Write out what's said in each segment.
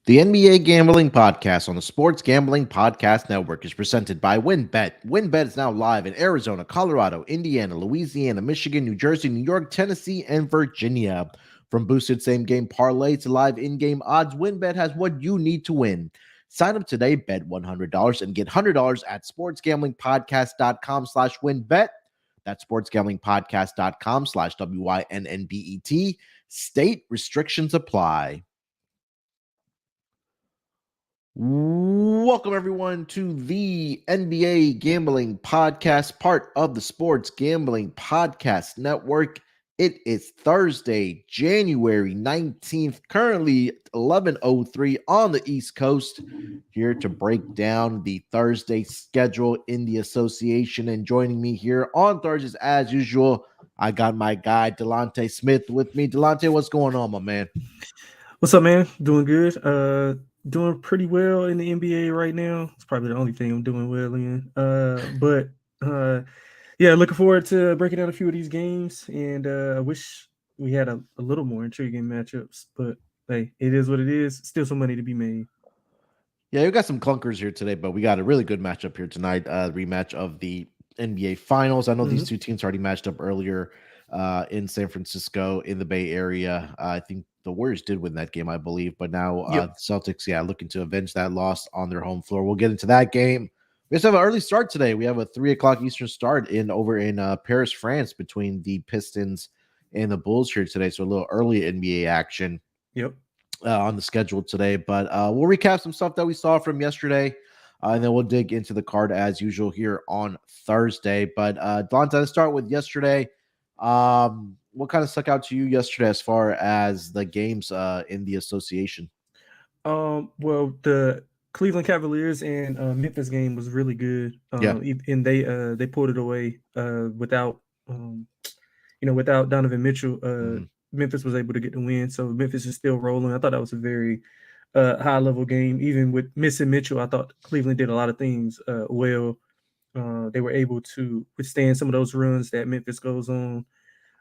The NBA Gambling Podcast on the Sports Gambling Podcast Network is presented by WynnBET. WynnBET is now live in Arizona, Colorado, Indiana, Louisiana, Michigan, New Jersey, New York, Tennessee, and Virginia. From boosted same-game parlays to live in-game odds, WynnBET has what you need to win. Sign up today, bet $100, and get $100 at sportsgamblingpodcast.com/WynnBET. That's sportsgamblingpodcast.com/WYNNBET. State restrictions apply. Welcome, everyone, to the NBA Gambling Podcast, part of the Sports Gambling Podcast Network. It is Thursday, January 19th, currently 11:03 on the East Coast, here to break down the Thursday schedule in the association. And joining me here on Thursdays, as usual, I got my guy, Delonte Smith, with me. Delonte, what's going on, my man? What's up, man? Doing good. Doing pretty well in the NBA right now. It's probably the only thing I'm doing well in. But yeah, looking forward to breaking down a few of these games. And I wish we had a little more intriguing matchups. But hey, it is what it is. Still some money to be made. Yeah, we got some clunkers here today, but we got a really good matchup here tonight. Rematch of the NBA Finals. I know these two teams already matched up earlier in San Francisco in the Bay Area. I think the Warriors did win that game, I believe, but now Yep. Celtics, looking to avenge that loss on their home floor. We'll get into that game. We also have an early start today. We have a 3 o'clock Eastern start over in Paris, France, between the Pistons and the Bulls here today. So a little early NBA action Yep. on the schedule today, but we'll recap some stuff that we saw from yesterday, and then we'll dig into the card as usual here on Thursday. But Dante, let's start with yesterday. What kind of stuck out to you yesterday as far as the games in the association? Well, the Cleveland Cavaliers and Memphis game was really good. Yeah. And they pulled it away without without Donovan Mitchell. Mhm. Memphis was able to get the win, so Memphis is still rolling. I thought that was a very high level game. Even with missing Mitchell, I thought Cleveland did a lot of things well. They were able to withstand some of those runs that Memphis goes on.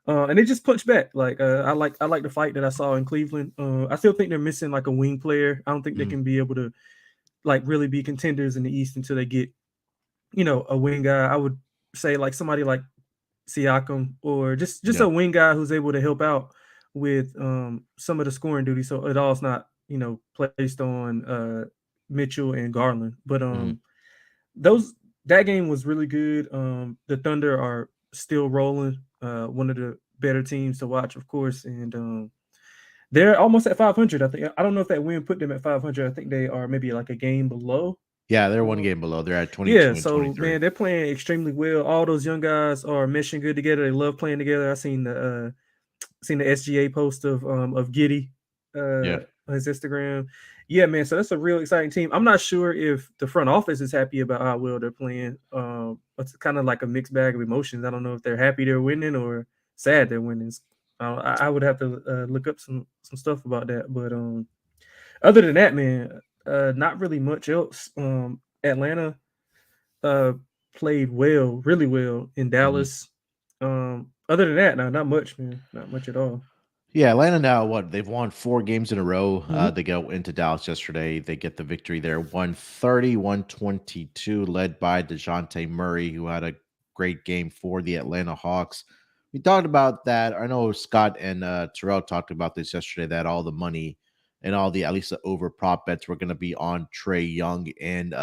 And they just punched back. Like I like the fight that I saw in Cleveland. I still think they're missing like a wing player. I don't think they Mhm. can be able to like really be contenders in the East until they get a wing guy. I would say like somebody like Siakam or just Yeah. a wing guy who's able to help out with some of the scoring duty. So it all's not placed on Mitchell and Garland. But Mhm. those that game was really good. The Thunder are still rolling. One of the better teams to watch, of course, and they're almost at 500. I think I don't know if that win put them at 500. I think they are maybe like a game below. Yeah, they're one Uh, game below. They're at yeah, 22 and so 23. man, they're playing extremely well. All those young guys are meshing good together. They love playing together. I seen the SGA post of Giddy Yeah. on his Instagram. Yeah, man. So that's a real exciting team. I'm not sure if the front office is happy about how well they're playing. It's kind of like a mixed bag of emotions. I don't know if they're happy they're winning or sad they're winning. I would have to look up some stuff about that. But other than that, man, not really much else. Atlanta uh, played well, really well in Mhm. Dallas. Other than that, no, not much, man. Not much at all. Yeah, Atlanta now, what, they've won 4 games in a row. Mhm. They go into Dallas yesterday. They get the victory there, 130-122, led by DeJounte Murray, who had a great game for the Atlanta Hawks. We talked about that. I know Scott and Terrell talked about this yesterday, that all the money and all the, at least the over prop bets, were going to be on Trey Young and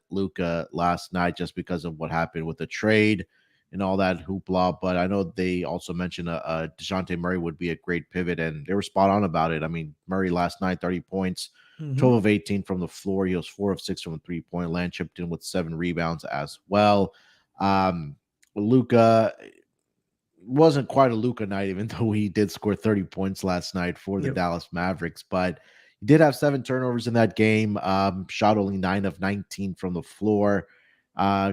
Luca last night just because of what happened with the trade and all that hoopla. But I know they also mentioned DeJounte Murray would be a great pivot, and they were spot on about it. I mean, Murray last night, 30 points, Mhm. 12 of 18 from the floor. He was 4 of 6 from the 3 point land, chipped in with 7 rebounds as well. Um, Luca wasn't quite a Luca night, even though he did score 30 points last night for the Yep. Dallas Mavericks. But he did have 7 turnovers in that game, shot only 9 of 19 from the floor.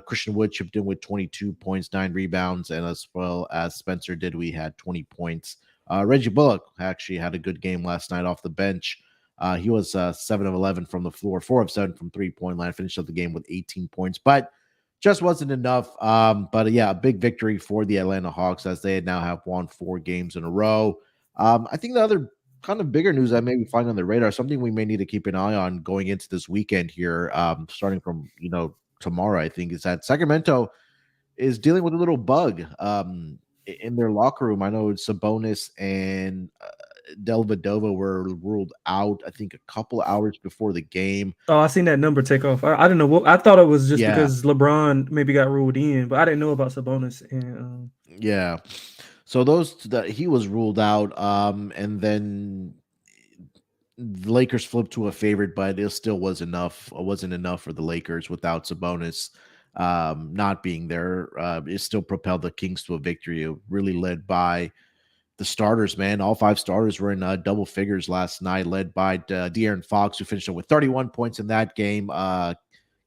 Christian Wood chipped in with 22 points, 9 rebounds, and as well as Spencer did, we had 20 points. Reggie Bullock actually had a good game last night off the bench. He was 7 of 11 from the floor, 4 of 7 from 3 point line, finished up the game with 18 points. But just wasn't enough. But yeah, a big victory for the Atlanta Hawks as they now have won 4 games in a row. I think the other kind of bigger news that may be flying on the radar, something we may need to keep an eye on going into this weekend here, starting from tomorrow, I think, is that Sacramento is dealing with a little bug in their locker room. I know Sabonis and Delvedova were ruled out, I think, a couple hours before the game. Oh, I seen that number take off. I didn't know what I thought it was just Yeah, because LeBron maybe got ruled in, but I didn't know about Sabonis and yeah. So those that he was ruled out, and then the Lakers flipped to a favorite, but it still was enough. It wasn't enough for the Lakers without Sabonis not being there. It still propelled the Kings to a victory, really led by the starters, man. All five starters were in double figures last night, led by De'Aaron Fox, who finished with 31 points in that game.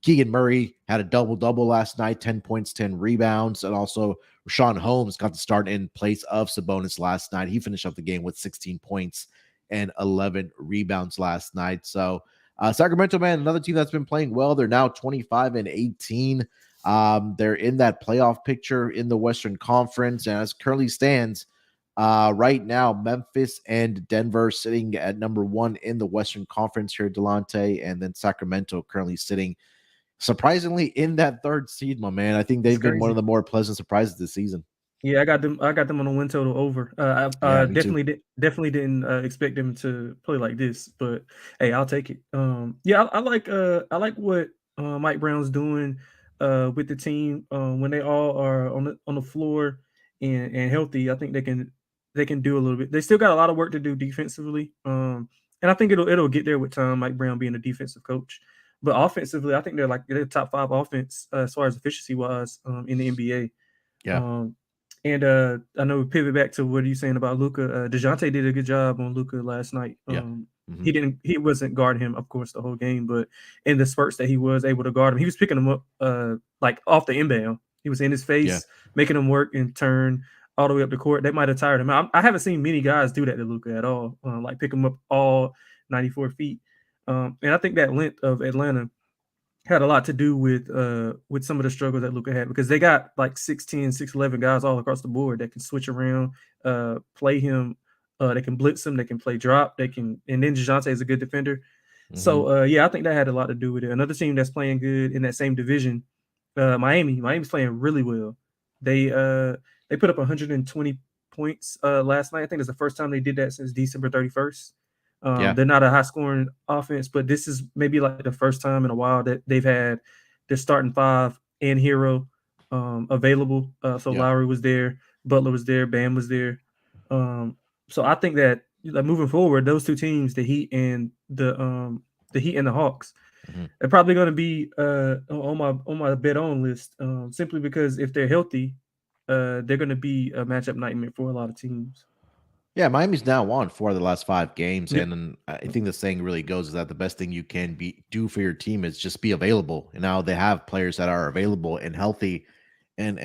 Keegan Murray had a double-double last night, 10 points, 10 rebounds. And also Rashawn Holmes got the start in place of Sabonis last night. He finished up the game with 16 points and 11 rebounds last night. So Sacramento, man, another team that's been playing well. They're now 25 and 18. They're in that playoff picture in the Western Conference. And as currently stands, right now, Memphis and Denver sitting at number one in the Western Conference here, Delonte, and then Sacramento currently sitting surprisingly in that third seed, my man. I think it's they've been one crazy. of the more pleasant surprises this season. Yeah, I got them. I got them on a win total over. Yeah, I me too. definitely didn't expect them to play like this, but hey, I'll take it. Yeah, I like what Mike Brown's doing with the team when they all are on the floor and healthy. I think they can do a little bit. They still got a lot of work to do defensively, and I think it'll get there with time. Mike Brown being a defensive coach, but offensively, I think they're top five offense as far as efficiency wise in the NBA. Yeah, Um, and I know we pivot back to what are you saying about Luka. DeJounte did a good job on Luka last night. yeah. Hmm. He wasn't guarding him, of course, the whole game, but in the spurts that he was able to guard him, he was picking him up like off the inbound. He was in his Yeah. face, making him work and turn all the way up the court. That might have tired him. I haven't seen many guys do that to Luka at all, like pick him up all 94 feet. And I think that length of Atlanta had a lot to do with some of the struggles that Luka had because they got like 6'10", 6'11 guys all across the board that can switch around, play him, they can blitz him, they can play drop, they can, and then DeJounte is a good defender. Hmm. So yeah, I think that had a lot to do with it. Another team that's playing good in that same division, Miami. Miami's playing really well. They put up 120 points last night. I think it's the first time they did that since December 31st. Yeah. They're not a high scoring offense, but this is maybe like the first time in a while that they've had their starting five and hero available. So Yeah. Lowry was there, Butler was there, Bam was there. Um, so I think that like, moving forward, those two teams, the Heat and the Hawks, Hmm. they're probably going to be on my bet on list simply because if they're healthy, they're going to be a matchup nightmare for a lot of teams. Yeah, Miami's now won four of the last five games, Yep. and then I think the saying really goes is that the best thing you can do for your team is just be available. And now they have players that are available and healthy, and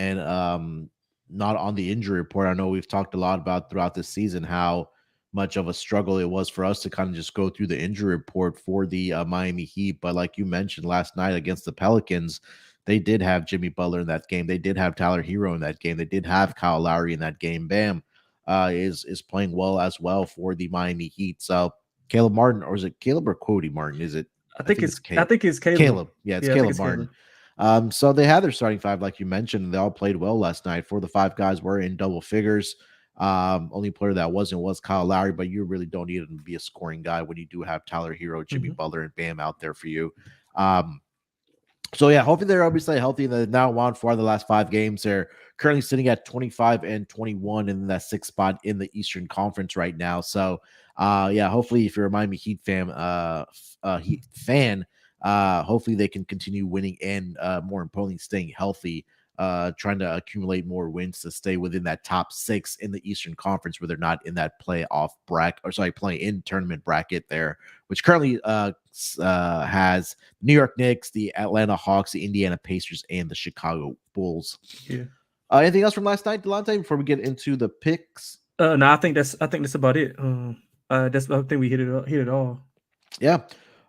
not on the injury report. I know we've talked a lot about throughout this season how much of a struggle it was for us to kind of just go through the injury report for the Miami Heat. But like you mentioned last night against the Pelicans, they did have Jimmy Butler in that game. They did have Tyler Hero in that game. They did have Kyle Lowry in that game. Bam is playing well as well for the Miami Heat. So Caleb Martin, or is it Caleb or Cody Martin? Is it? I think it's I Caleb. think it's Caleb. Caleb. Yeah, it's Yeah, I think Caleb it's Martin. Caleb. So they had their starting five, like you mentioned, and they all played well last night. Four of the five guys were in double figures. Only player that wasn't was Kyle Lowry, but you really don't need him to be a scoring guy when you do have Tyler Hero, Jimmy Hmm. Butler, and Bam out there for you. Um, so yeah, hopefully they're obviously healthy. They're now won four of the last five games. They're currently sitting at 25 and 21 in that sixth spot in the Eastern Conference right now. So yeah, hopefully if you're a Miami Heat fan, hopefully they can continue winning and more importantly staying healthy. Trying to accumulate more wins to stay within that top six in the Eastern Conference, where they're not in that playoff bracket, or sorry, playing in tournament bracket there, which currently has New York Knicks, the Atlanta Hawks, the Indiana Pacers, and the Chicago Bulls. Yeah. Anything else from last night, Delonte, before we get into the picks? No, I think that's about it. That's I think we hit it all. Yeah.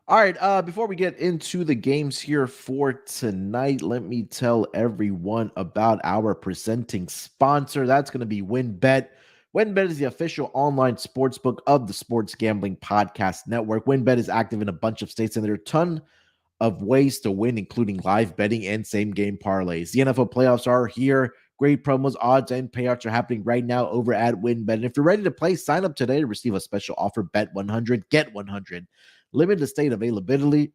All right. Before we get into the games here for tonight, let me tell everyone about our presenting sponsor. That's going to be WinBet. WynnBet is the official online sportsbook of the Sports Gambling Podcast Network. WynnBet is active in a bunch of states, and there are a ton of ways to win, including live betting and same game parlays. The NFL playoffs are here. Great promos, odds, and payouts are happening right now over at WynnBet. And if you're ready to play, sign up today to receive a special offer. Bet 100, get 100. Limited state availability.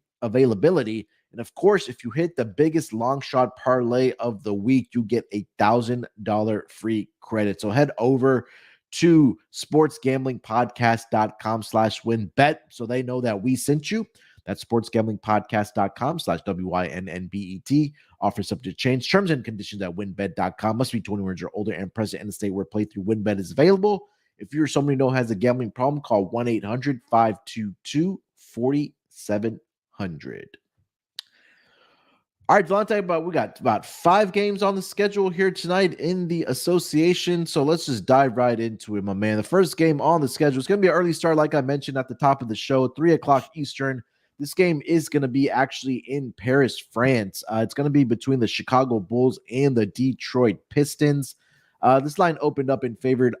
And of course, if you hit the biggest long shot parlay of the week, you get $1,000 free credit. So head over to sportsgamblingpodcast.com/wynnbet so they know that we sent you. That's sportsgamblingpodcast.com/WYNNBET. Offer subject to change. Terms and conditions at wynnbet.com. Must be 21 years or older and present in the state where playthrough WynnBet is available. If you're somebody who has a gambling problem, call 1-800-522-4700. All right, Delonte, but we got about 5 games on the schedule here tonight in the association. So let's just dive right into it, my man. The first game on the schedule is going to be an early start, like I mentioned at the top of the show, 3 o'clock Eastern. This game is going to be actually in Paris, France. It's going to be between the Chicago Bulls and the Detroit Pistons. This line opened up in favor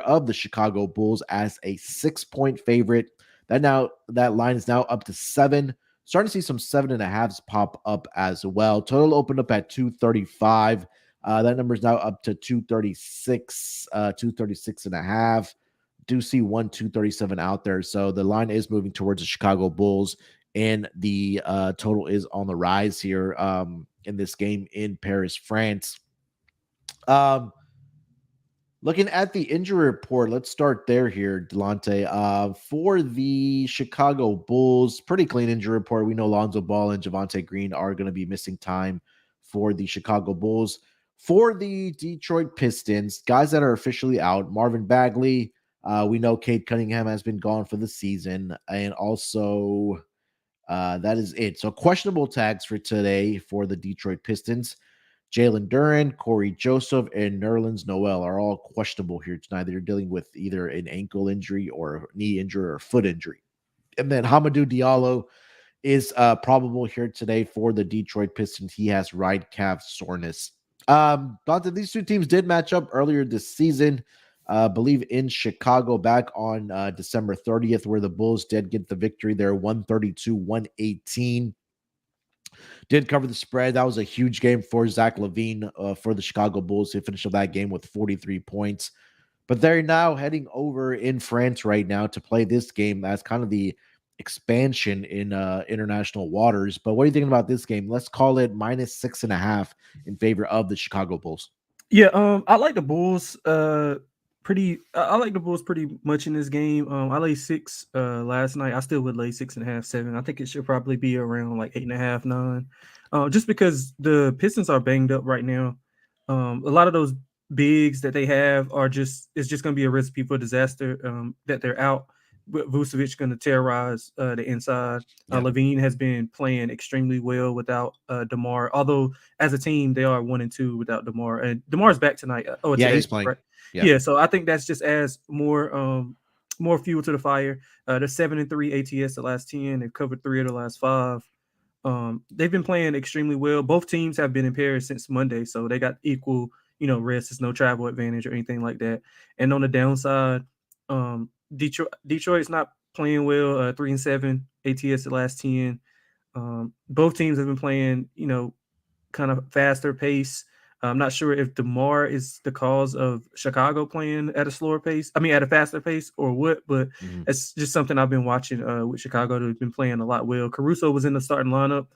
of the Chicago Bulls as a 6-point favorite. That line is now up to 7. Starting to see some 7.5s pop up as well. Total opened up at 235. That number is now up to 236, 236.5. Do see 237 out there. So the line is moving towards the Chicago Bulls, and the total is on the rise here in this game in Paris, France. Looking at the injury report, let's start there here, Delonte. For the Chicago Bulls, pretty clean injury report. We know Lonzo Ball and Javonte Green are going to be missing time for the Chicago Bulls. For the Detroit Pistons, guys that are officially out, Marvin Bagley, we know Cade Cunningham has been gone for the season, and also that is it. So questionable tags for today for the Detroit Pistons. Jalen Duren, Corey Joseph, and Nerlens Noel are all questionable here tonight. They're dealing with either an ankle injury or a knee injury or foot injury. And then Hamidou Diallo is probable here today for the Detroit Pistons. He has right calf soreness. Dante, these two teams did match up earlier this season, believe in Chicago back on December 30th, where the Bulls did get the victory there, 132-118. Did cover the spread. That was a huge game for Zach LaVine for the Chicago Bulls. He finished up that game with 43 points. But they're now heading over in France right now to play this game as kind of the expansion in international waters. But what are you thinking about this game? Let's call it -6.5 in favor of the Chicago Bulls. Yeah, I like the Bulls. I like the Bulls pretty much in this game. I laid 6 last night. I still would lay 6.5, 7. I think it should probably be around like 8.5, 9. Just because the Pistons are banged up right now. A lot of those bigs that they have it's just going to be a recipe for disaster. That they're out. Vucevic going to terrorize the inside. LaVine has been playing extremely well without DeMar. Although as a team they are 1-2 without DeMar, and DeMar's back tonight. Today, he's playing. Right? Yeah. Yeah, so I think that's just adds more fuel to the fire. They're 7-3 ATS the last 10. They've covered 3 of the last 5. They've been playing extremely well. Both teams have been in Paris since Monday, so they got equal, rest. There's no travel advantage or anything like that. And on the downside, Detroit's not playing well. 3-7 ATS the last 10. Both teams have been playing, kind of faster pace. I'm not sure if DeMar is the cause of Chicago playing at a slower pace. I mean, at a faster pace or what, but it's just something I've been watching with Chicago. They've been playing a lot well. Caruso was in the starting lineup.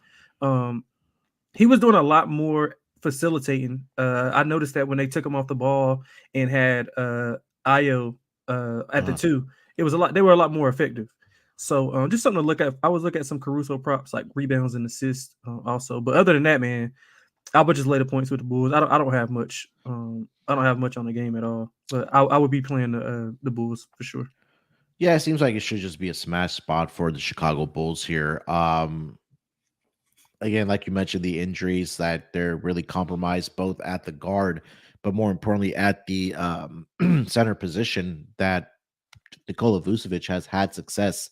He was doing a lot more facilitating. I noticed that when they took him off the ball and had Ayo at the 2, it was they were a lot more effective. So just something to look at. I was looking at some Caruso props like rebounds and assists also. But other than that, man, I would just lay the points with the Bulls. I don't have much. I don't have much on the game at all. But I would be playing the Bulls for sure. Yeah, it seems like it should just be a smash spot for the Chicago Bulls here. Again, like you mentioned, the injuries that they're really compromised both at the guard, but more importantly at the center position. That Nikola Vucevic has had success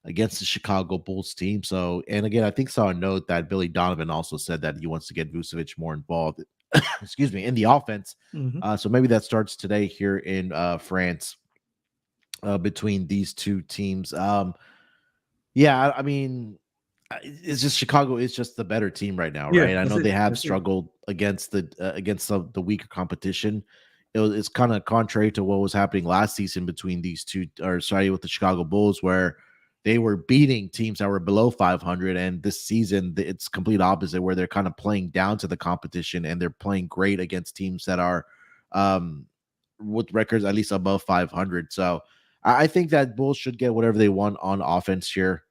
against the Chicago Bulls team. So, and again, I think saw a note that Billy Donovan also said that he wants to get Vucevic more involved. excuse me, in the offense. Mm-hmm. So maybe that starts today here in France between these two teams. Yeah, I mean, it's just Chicago is just the better team right now, Yeah, right? I that's know it. they have That's it. struggled against the weaker competition. It's kind of contrary to what was happening last season between these two, or sorry, with the Chicago Bulls, where they were beating teams that were below 500, and this season it's complete opposite, where they're kind of playing down to the competition and they're playing great against teams that are um, with records at least above 500. So I think that Bulls should get whatever they want on offense here.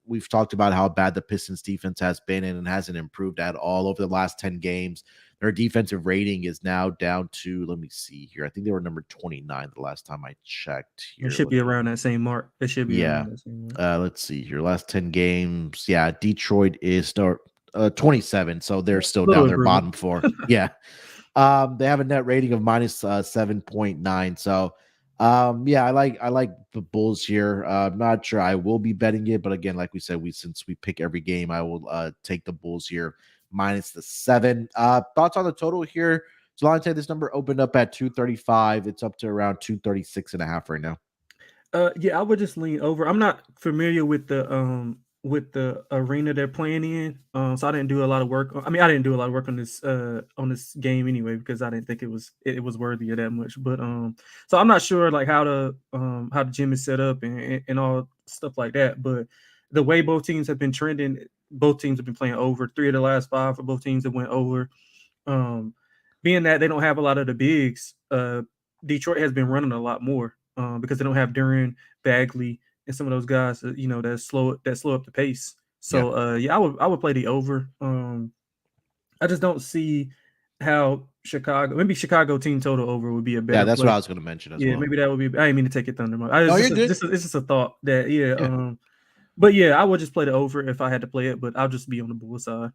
We've talked about how bad the Pistons defense has been, and it hasn't improved at all over the last 10 games. Their defensive rating is now down to, let me see here. I think they were number 29 the last time I checked It here. should Let be me, around that same mark. It should be yeah. around that same mark. Let's see here. Last 10 games. Yeah. Detroit is 27. So they're still Little down their improvement. bottom four. Yeah. They have a net rating of minus 7.9. So yeah, I like the Bulls here. I'm not sure I will be betting it, but again, like we said, since we pick every game, I will take the Bulls here minus the 7. Thoughts on the total here? Delonte, this number opened up at 235. It's up to around 236.5 right now. Yeah, I would just lean over. I'm not familiar with the arena they're playing in. So I didn't do a lot of work. I mean, I didn't do a lot of work on this game anyway because I didn't think it was worthy of that much. But so I'm not sure like how the gym is set up and all stuff like that. But the way both teams have been trending, both teams have been playing over 3 of the last 5 for both teams that went over. Um, Being that they don't have a lot of the bigs, Detroit has been running a lot more because they don't have Duran, Bagley, and some of those guys that that slow up the pace. Yeah. So yeah, I would play the over. I just don't see how Chicago team total over would be a Yeah, better that's what play. I was going to mention as Yeah, well. maybe that would be. I didn't mean to take it thunder. No, It's you're just good. it's just a thought that yeah. Yeah. But yeah, I would just play the over if I had to play it. But I'll just be on the bull side.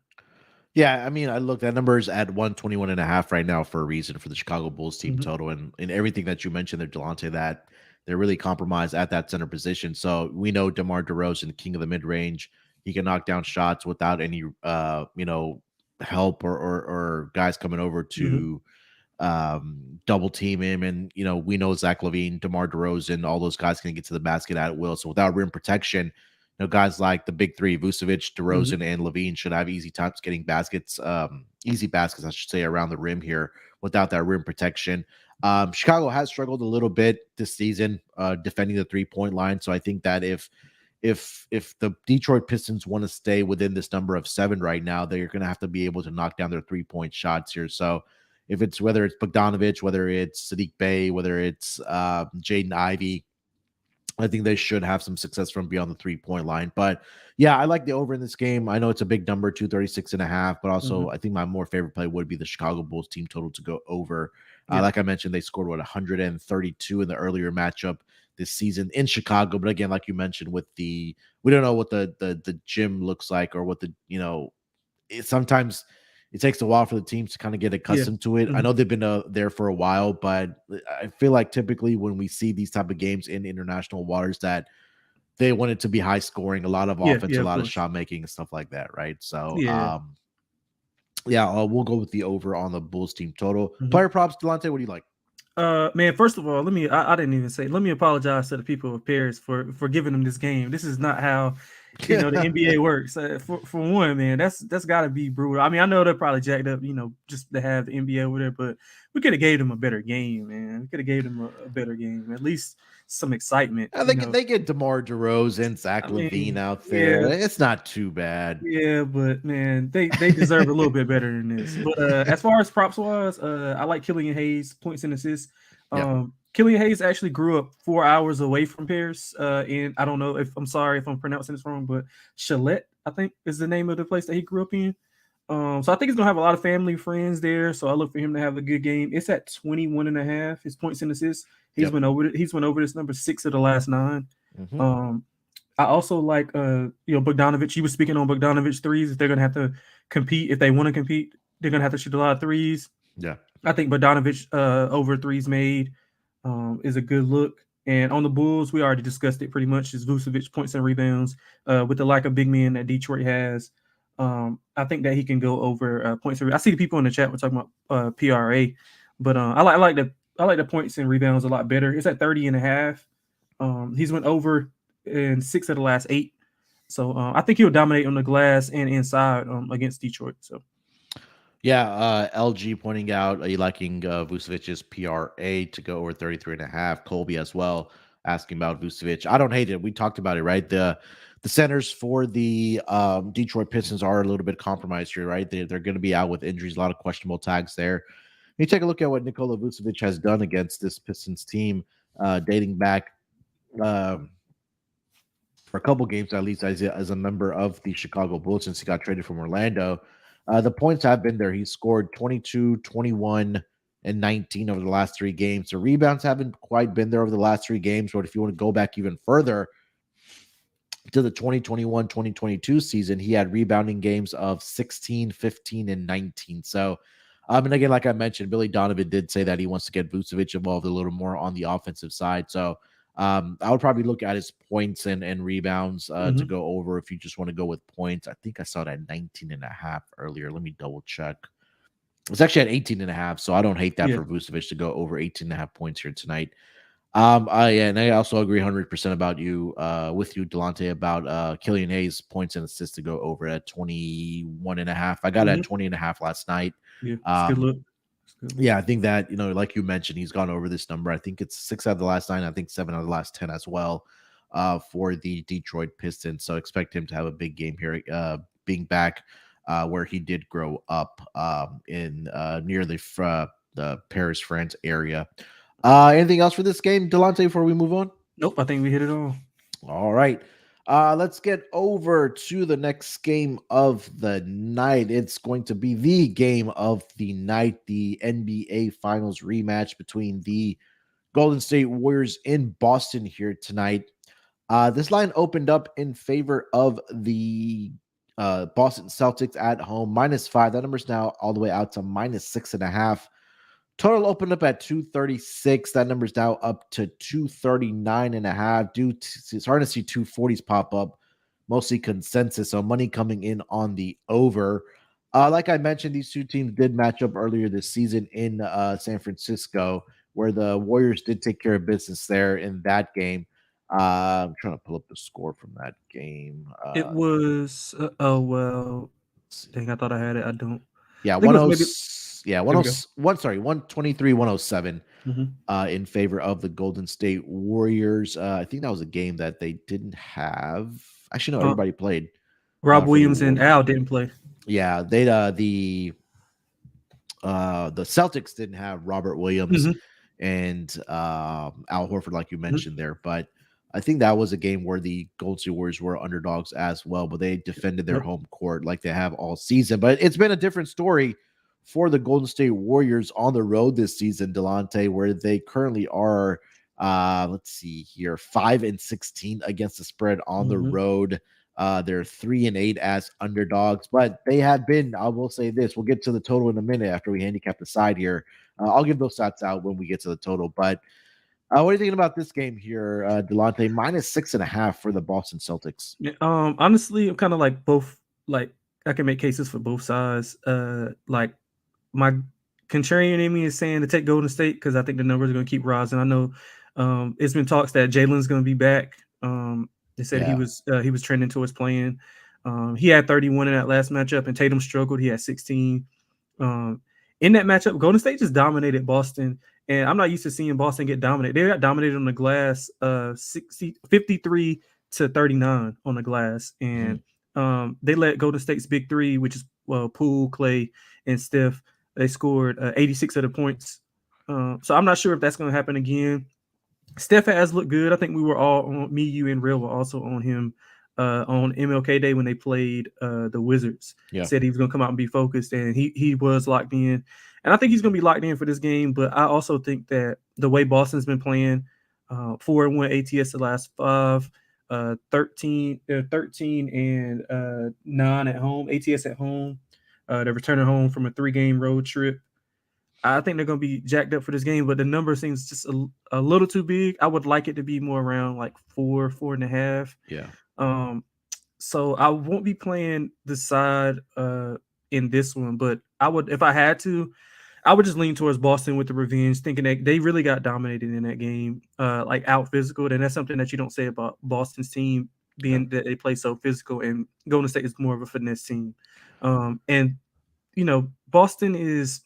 Yeah, I mean, I look, that number is at 121.5 right now for a reason for the Chicago Bulls team Mm-hmm. total. And everything that you mentioned there, Delonte, that they're really compromised at that center position. So we know DeMar DeRozan, king of the mid range. He can knock down shots without any help or guys coming over Mm-hmm. to double team him. And we know Zach LaVine, DeMar DeRozan, all those guys can get to the basket at will. So without rim protection, guys like the big three, Vucevic, Mm-hmm. DeRozan, and LaVine should have easy times getting baskets, easy baskets, I should say, around the rim here without that rim protection. Chicago has struggled a little bit this season defending the 3-point line. So I think that if the Detroit Pistons want to stay within this number of 7 right now, they're going to have to be able to knock down their 3-point shots here. So if it's whether it's Bogdanovich, whether it's Sadiq Bey, whether it's Jaden Ivey, I think they should have some success from beyond the 3-point line. But yeah, I like the over in this game. I know it's a big number, 236.5, but Mm-hmm. also I think my more favorite play would be the Chicago Bulls team total to go over. Yeah. Like I mentioned, they scored 132 in the earlier matchup this season in Chicago. But again, like you mentioned, we don't know what the gym looks like, or what sometimes it takes a while for the teams to kind of get Yeah. accustomed to it. I Mhm. know they've been there for a while, but I feel like typically when we see these type of games in international waters, that they want it to be high scoring, a lot of Yeah, offense, yeah, a of lot of course. shot making and stuff like that, right? So, Yeah. yeah, we'll go with the over on the Bulls team total. Mhm. Player props, Delonte, what do you like? Man, first of all, I didn't even say, let me apologize to the people of Paris for giving them this game. This is not how the NBA works. For one, man, that's got to be brutal. I mean, I know they're probably jacked up, just to have the NBA over there, but we could have gave them a better game, man. We could have gave them a better game, at least some excitement. They get DeMar DeRozan, Zach I LaVine mean, out there. yeah, It's not too bad. yeah, but man, they deserve a little bit better than this. But as far as props wise, I like Killian Hayes points and assists. Yeah. Killian Hayes actually grew up 4 hours away from Paris. And I don't know if I'm sorry if I'm pronouncing this wrong, but Chalette, I think, is the name of the place that he grew up in. So I think he's gonna have a lot of family friends there. So I look for him to have a good game. It's at 21.5. His points and assists. He's Yep. went over this number 6 of the last 9. Mm-hmm. I also like Bogdanovich. You were speaking on Bogdanovich threes. If they're gonna have to compete, if they want to compete, they're gonna have to shoot a lot of threes. Yeah. I think Bogdanovich over threes made is a good look. And on the Bulls, we already discussed it pretty much. Is Vucevic points and rebounds with the lack of big men that Detroit has. I think that he can go over points. I see the people in the chat were talking about PRA, but I like the points and rebounds a lot better. It's at 30.5. He's went over in 6 of the last 8. So I think he'll dominate on the glass and inside against Detroit. So Yeah, LG pointing out you liking Vucevic's PRA to go over 33.5. Colby as well asking about Vucevic. I don't hate it. We talked about it, right? The centers for the Detroit Pistons are a little bit compromised here, right? They're going to be out with injuries, a lot of questionable tags there. You take a look at what Nikola Vucevic has done against this Pistons team, dating back um, for a couple games at least as a member of the Chicago Bulls since he got traded from Orlando. The points have been there. He scored 22, 21, and 19 over the last 3 games. The rebounds haven't quite been there over the last 3 games, but if you want to go back even further to the 2021-2022 season, he had rebounding games of 16, 15, and 19. So, and again, like I mentioned, Billy Donovan did say that he wants to get Vucevic involved a little more on the offensive side. So, I would probably look at his points and rebounds to go over if you just want to go with points. I think I saw that 19.5 earlier. Let me double check. It's actually at 18.5, so I don't hate that yeah. for Vucevic to go over 18.5 points here tonight. And I also agree 100% about you, with you, Delonte, about Killian Hayes points and assists to go over at 21.5. I got it at 20.5 last night. Yeah, it's good look. Yeah, I think that, like you mentioned, he's gone over this number. I think it's 6 out of the last 9. I think 7 out of the last 10 as well, for the Detroit Pistons. So expect him to have a big game here, being back where he did grow up, in near the Paris, France area. Anything else for this game, Delonte, before we move on? Nope, I think we hit it all. All right. Let's get over to the next game of the night. It's going to be the game of the night, the NBA Finals rematch between the Golden State Warriors in Boston here tonight. This line opened up in favor of the Boston Celtics at home, -5. That number's now all the way out to -6.5. Total opened up at 236. That number's now up to 239.5. It's hard to see 240s pop up, mostly consensus. So money coming in on the over. Like I mentioned, these two teams did match up earlier this season in San Francisco, where the Warriors did take care of business there in that game. I'm trying to pull up the score from that game. It was oh well. Dang, I thought I had it. I don't. Yeah, I think it was 10 maybe. yeah, There we go. 101 sorry, 123 107 Mm-hmm. in favor of the Golden State Warriors. I think that was a game that they didn't have. Actually, no, everybody played Rob for the Williams and Al didn't play. Yeah, they the Celtics didn't have Robert Williams Mm-hmm. and Al Horford, like you Mm-hmm. mentioned there, but I think that was a game where the Golden State Warriors were underdogs as well, but they defended their Yep. home court like they have all season. But it's been a different story for the Golden State Warriors on the road this season, Delonte, where they currently are, let's see here, 5-16 against the spread on the Mm-hmm. road. They're 3-8 as underdogs, but they have been, I will say this, we'll get to the total in a minute after we handicap the side here. I'll give those stats out when we get to the total, but what are you thinking about this game here, Delonte? -6.5 for the Boston Celtics. Yeah, honestly, I'm kind of like both. Like I can make cases for both sides. Like my contrarian in me is saying to take Golden State because I think the numbers are going to keep rising. I know it's been talks that Jalen's going to be back. They said Yeah. he was trending towards playing. He had 31 in that last matchup, and Tatum struggled. He had 16. Um, in that matchup, Golden State just dominated Boston, and I'm not used to seeing Boston get dominated. They got dominated on the glass, 53 to 39 on the glass, and they let Golden State's big three, which is Poole, Clay, and Steph. They scored 86 of the points. So I'm not sure if that's going to happen again. Steph has looked good. I think we were all on, me, you, and Real were also on him on MLK Day when they played the Wizards. Yeah. Said he was going to come out and be focused, and he was locked in. And I think he's going to be locked in for this game. But I also think that the way Boston's been playing, 4-1 ATS the last 5, 13 and 9 at home, ATS at home. They're returning home from a 3-game road trip. I think they're going to be jacked up for this game, but the number seems just a little too big. I would like it to be more around like 4.5. Yeah. So I won't be playing the side in this one, but I would, if I had to, I would just lean towards Boston with the revenge, thinking that they really got dominated in that game, like out physical. And that's something that you don't say about Boston's team, Yep. being that they play so physical, and Golden State is more of a finesse team. And Boston is,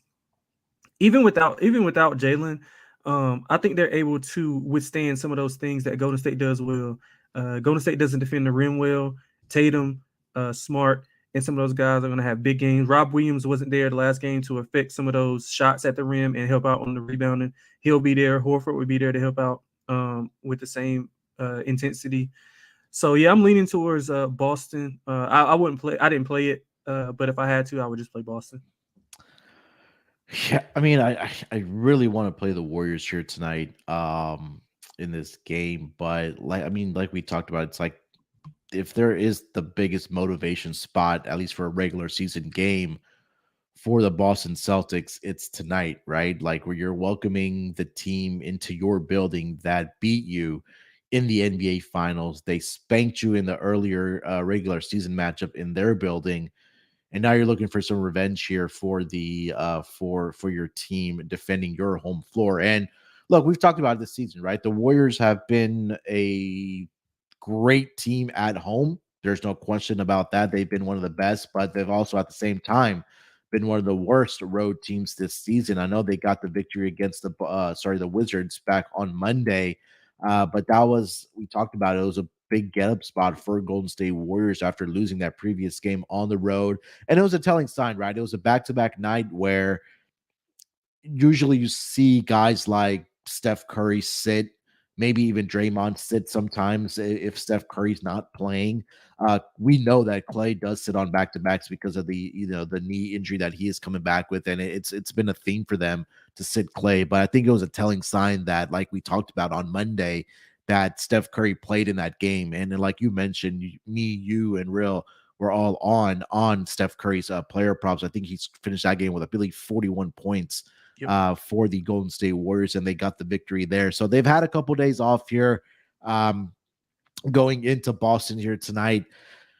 even without Jalen, I think they're able to withstand some of those things that Golden State does well. Golden State doesn't defend the rim well. Tatum, Smart, and some of those guys are going to have big games. Rob Williams wasn't there the last game to affect some of those shots at the rim and help out on the rebounding. He'll be there. Horford would be there to help out with the same intensity. So yeah, I'm leaning towards Boston. I wouldn't play. I didn't play it, but if I had to, I would just play Boston. Yeah, I mean, I really want to play the Warriors here tonight, in this game, but like I mean, like we talked about, it's like if there is the biggest motivation spot, at least for a regular season game for the Boston Celtics, it's tonight, right? Like where you're welcoming the team into your building that beat you in the NBA Finals. They spanked you in the earlier regular season matchup in their building, and now you're looking for some revenge here for the for your team defending your home floor. And look, we've talked about it this season, right? The Warriors have been a great team at home. There's no question about that. They've been one of the best, but they've also at the same time been one of the worst road teams this season. I know they got the victory against the Wizards back on Monday, but that was, we talked about it. It was a big get up spot for Golden State Warriors after losing that previous game on the road, and it was a telling sign, right? It was a back to back night where usually you see guys like Steph Curry sit, maybe even Draymond sit sometimes if Steph Curry's not playing. We know that Clay does sit on back to backs because of the knee injury that he is coming back with, and it's been a theme for them to sit Clay. But I think it was a telling sign that, like we talked about on Monday, that Steph Curry played in that game, and then, like you mentioned, me, you, and Real were all on Steph Curry's player props. I think he's finished that game with, I believe, 41 points Yep. for the Golden State Warriors, and they got the victory there. So they've had a couple days off here, going into Boston here tonight.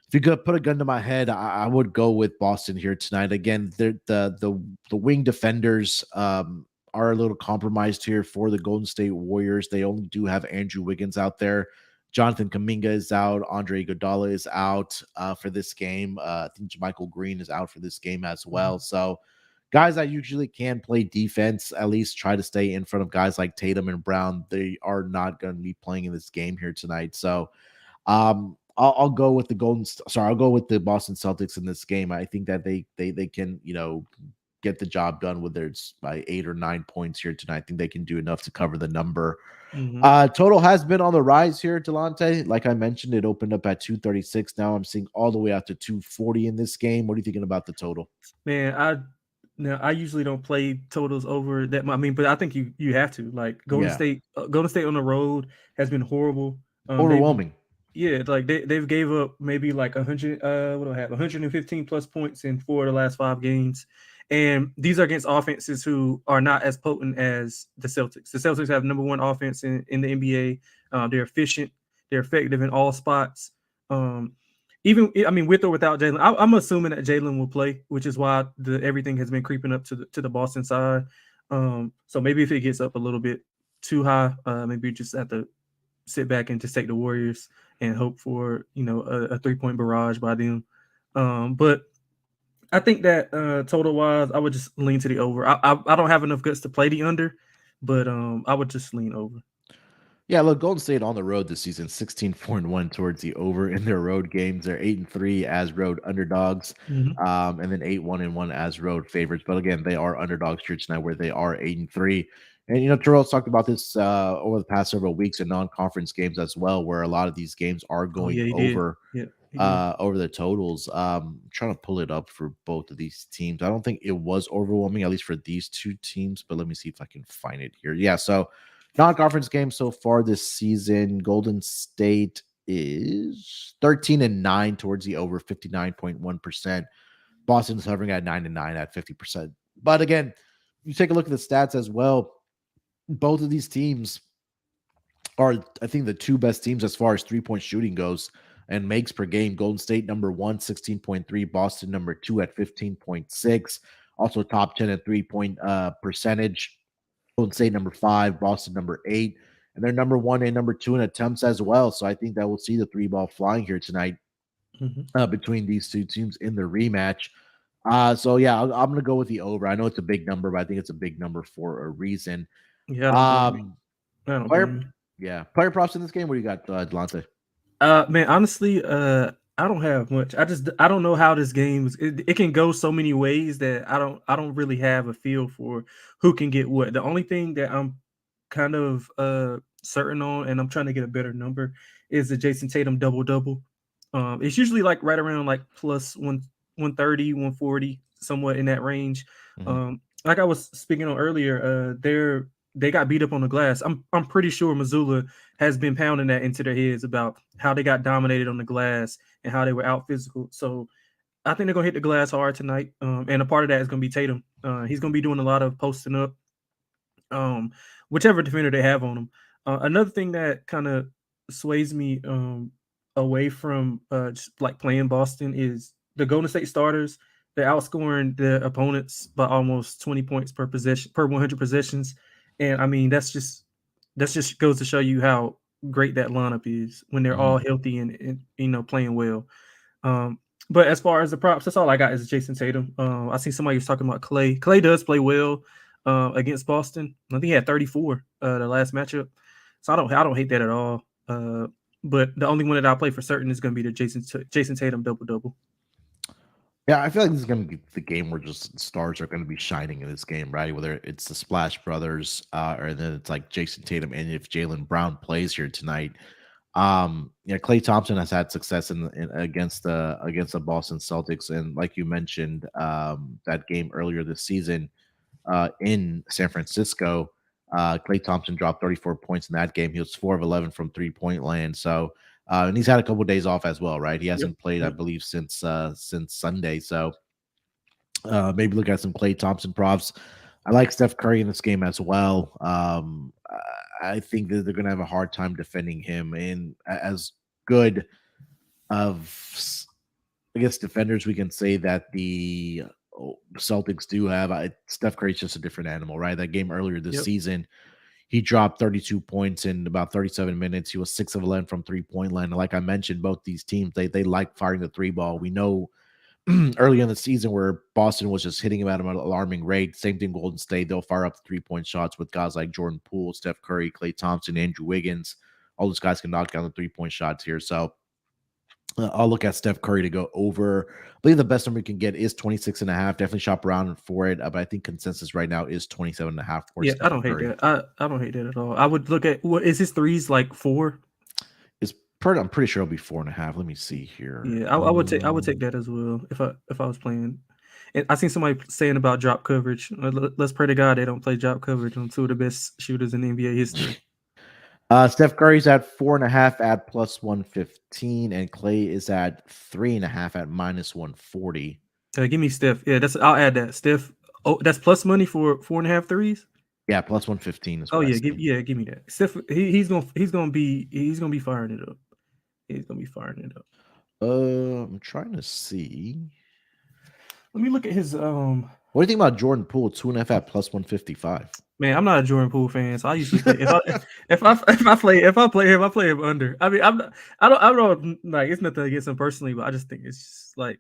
If you could put a gun to my head, I would go with Boston here tonight. Again, the wing defenders are a little compromised here for the Golden State Warriors. They only do have Andrew Wiggins out there. Jonathan Kaminga is out. Andre Iguodala is out for this game. I think JaMychal Green is out for this game as well. So guys that usually can play defense, at least try to stay in front of guys like Tatum and Brown. They are not going to be playing in this game here tonight. So I'll go with I'll go with the Boston Celtics in this game. I think that they can, get the job done, whether it's by 8 or 9 points here tonight. I think they can do enough to cover the number. Mm-hmm. Total has been on the rise here, Delonte. Like I mentioned, it opened up at 236. Now I'm seeing all the way out to 240 in this game. What are you thinking about the total? Man, I usually don't play totals over that. I mean, but I think you have to, like, Yeah, Golden State on the road has been horrible. They've overwhelming. Yeah, like they've gave up maybe like 100 what do I have, 115 plus points in 4 of the last 5 games. And these are against offenses who are not as potent as the Celtics. The Celtics have number one offense in the NBA. They're efficient, they're effective in all spots. Um, Even, I mean, with or without Jalen, I'm assuming that Jalen will play, which is why everything has been creeping up to the Boston side. So maybe if it gets up a little bit too high, maybe you just have to sit back and just take the Warriors and hope for a 3-point barrage by them. But I think that total wise, I would just lean to the over. I don't have enough guts to play the under, but I would just lean over. Yeah, look, Golden State on the road this season, 16-4-1 towards the over in their road games. They're 8-3 as road underdogs, Mm-hmm. and then 8-1-1 as road favorites. But again, they are underdogs here tonight, where they are 8-3. And Terrell's talked about this over the past several weeks in non-conference games as well, where a lot of these games are Oh going yeah, he did. Yeah, he did. over the totals. Trying to pull it up for both of these teams. I don't think it was overwhelming, at least for these two teams, but let me see if I can find it here. Yeah, so non-conference games so far this season, Golden State is 13-9 towards the over, 59.1%. Boston's hovering at 9-9 at 50%. But again, you take a look at the stats as well. Both of these teams are, I think, the two best teams as far as 3-point shooting goes and makes per game. Golden State number one, 16.3. Boston number two at 15.6. Also top 10 at 3 point percentage. Golden State number five, Boston number eight, and they're number one and number two in attempts as well. So I think that we'll see the three ball flying here tonight Mhm. between these two teams in the rematch. So yeah, I'm gonna go with the over. I know it's a big number, but I think it's a big number for a reason. Yeah, I don't blame you. Um, I don't blame player, you. yeah, player props in this game. What do you got, Delonte? Man, honestly, I don't have much. I don't know how this game is. It can go so many ways that I don't really have a feel for who can get what. The only thing that I'm kind of certain on, and I'm trying to get a better number, is the Jason Tatum double double. It's usually like right around like plus 130, 140, somewhat in that range. Mm-hmm. Like I was speaking on earlier, they got beat up on the glass. I'm pretty sure Missoula has been pounding that into their heads about how they got dominated on the glass and how they were out physical. So I think they're gonna hit the glass hard tonight. And a part of that is gonna be Tatum. He's gonna be doing a lot of posting up, um, whichever defender they have on him. Another thing that kind of sways me away from just like playing Boston is the Golden State starters. They're outscoring the opponents by almost 20 points per possession per 100 possessions, and I mean that's just goes to show you how great that lineup is when they're Mm-hmm. all healthy and playing well. Um, but as far as the props, that's all I got is Jason Tatum. I see somebody was talking about Clay. Clay does play well against Boston. I think he had 34 the last matchup, so I don't hate that at all. But the only one that I play for certain is going to be the Jason Tatum double double. Yeah, I feel like this is going to be the game where just stars are going to be shining in this game, right? Whether it's the Splash Brothers, or then it's like Jason Tatum, and if Jalen Brown plays here tonight, yeah, Clay Thompson has had success in against the Boston Celtics, and like you mentioned, that game earlier this season in San Francisco, Clay Thompson dropped 34 points in that game. He was 4 of 11 from 3 point land. So, and he's had a couple of days off as well, right? He Yep. hasn't played, I Yep. believe, since Sunday. So, maybe look at some Clay Thompson props. I like Steph Curry in this game as well. I think that they're going to have a hard time defending him. And as good of, I guess, defenders we can say that the Celtics do have, Steph Curry's just a different animal, right? That game earlier this Yep. season, he dropped 32 points in about 37 minutes. He was 6 of 11 from 3 point land. And like I mentioned, both these teams, they like firing the three ball. We know early in the season where Boston was just hitting him at an alarming rate. Same thing, Golden State. They'll fire up the 3 point shots with guys like Jordan Poole, Steph Curry, Klay Thompson, Andrew Wiggins. All those guys can knock down the 3 point shots here. So I'll look at Steph Curry to go over. I believe the best number you can get is 26 and a half. Definitely shop around for it. But I think consensus right now is 27 and a half for Yeah, I Steph don't hate Curry. that. I don't hate that at all. I would look at what is his threes like 4. I'm pretty sure it'll be 4.5. Let me see here. Yeah, I would take that as well if I was playing. And I seen somebody saying about drop coverage. Let's pray to God they don't play drop coverage on two of the best shooters in NBA history. Steph Curry's at 4.5 at plus 115, and Clay is at 3.5 at minus 140. Give me Steph. Yeah, I'll add that. Steph. Oh, that's plus money for 4.5 threes. Yeah, plus 115 is Oh what I yeah, see. give me that. Steph. He's gonna be firing it up. He's gonna be firing it up. I'm trying to see. Let me look at his What do you think about Jordan Poole, 2.5 at plus 155? Man, I'm not a Jordan Poole fan, so I usually play if I play him under. I mean, I don't like it's nothing against him personally, but I just think it's just like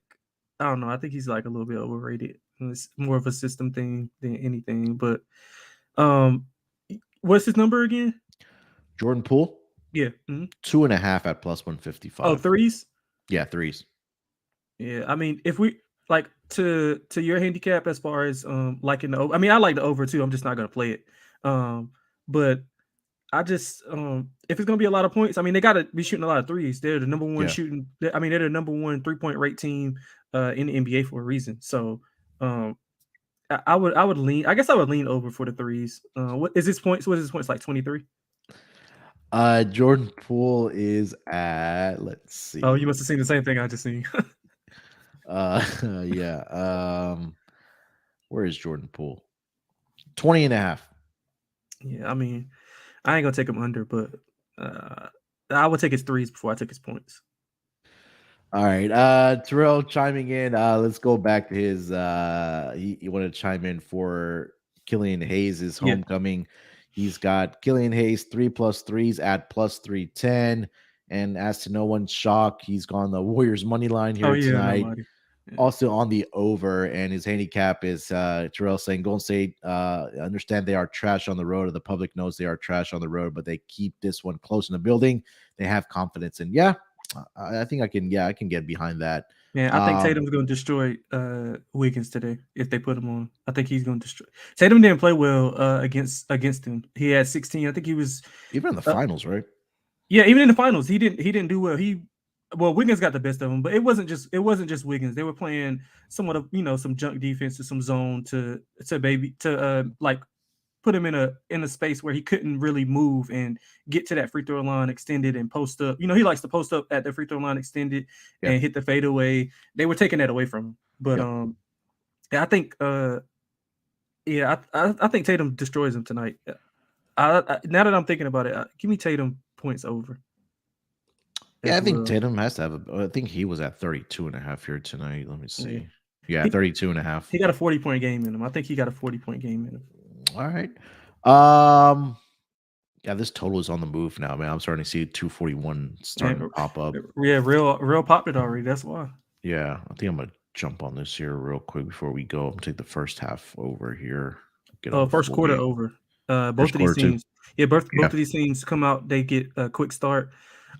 I don't know. I think he's like a little bit overrated. It's more of a system thing than anything. But um, what's his number again? Jordan Poole, Yeah. Mhm. 2.5 at plus Oh, 155. threes. Yeah, threes. Yeah, I mean, if we like to your handicap as far as liking the over. I mean, I like the over too. I'm just not gonna play it. But I just if it's gonna be a lot of points, I mean they gotta be shooting a lot of threes. They're the number one Yeah. shooting. I mean they're the number one 3 point rate team in the NBA for a reason. So um I would lean. I guess I would lean over for the threes. What is his points? What is his points like 23? Jordan Poole is at, let's Oh, you must have see. seen the same thing I just seen. Uh, yeah. Where is Jordan Poole? 20 and a half. Yeah, I mean I ain't gonna take him under, but I would take his threes before I took his points. All right. Terrell chiming in. Let's go back to his he wanted to chime in for Killian Hayes' Yeah. homecoming. He's got Killian Hayes 3+3s at +310. And as to no one's shock, he's gone the Warriors money line Oh here yeah, tonight. nobody. Yeah. Also on the over, and his handicap is Terrell saying Golden State understand they are trash on the road, or the public knows they are trash on the road, but they keep this one close in the building. They have confidence, and yeah, I think I can get behind that. Man, I think Um, Tatum's going to destroy Wiggins today if they put him on. I think he's going to destroy. Tatum didn't play well against him. He had 16. I think he was Even in the uh, finals, right? yeah, even in the finals, he didn't do well. Wiggins got the best of him, but it wasn't just Wiggins. They were playing somewhat of some junk defense to some zone to like put him in a space where he couldn't really move and get to that free throw line extended and post up. He likes to post up at the free throw line extended Yeah, and hit the fadeaway. They were taking that away from him. But yeah, yeah, I think I think Tatum destroys him tonight. Now that I'm thinking about it, give me Tatum points over yeah. as I think well. Tatum has to have I think he was at 32.5 here tonight. Let me Yeah. see. Yeah, He 32.5. he got a 40-point game in him. I think he got a 40-point game in him. All right. Um, yeah, this total is on the move now, man. I'm starting to see 241 starting to And pop up. yeah, real popular already. That's why. Yeah, I think I'm gonna jump on this here real quick before we go. I'm gonna take the first half over here. Get on the First full quarter game. over. Both First of these quarter too. teams, yeah, both Yeah, of these teams come out. They get a quick start.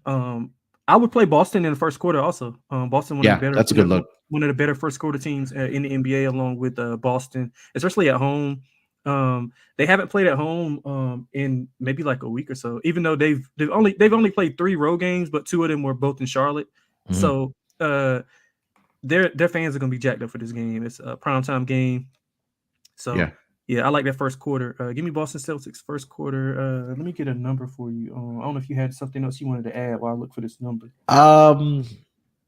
Um, I would play Boston in the first quarter. Also, Boston one of the yeah, better that's a good look. one of the better first quarter teams in the NBA, along with Boston, especially at home. They haven't played at home in maybe like a week or so. Even though they've only played 3 road games, but 2 of them were both in Charlotte. Mhm. So their fans are gonna be jacked up for this game. It's a primetime game. So Yeah. yeah, I like that first quarter. Give me Boston Celtics first quarter. Let me get a number for you. I don't know if you had something else you wanted to add while I look for this number. Um,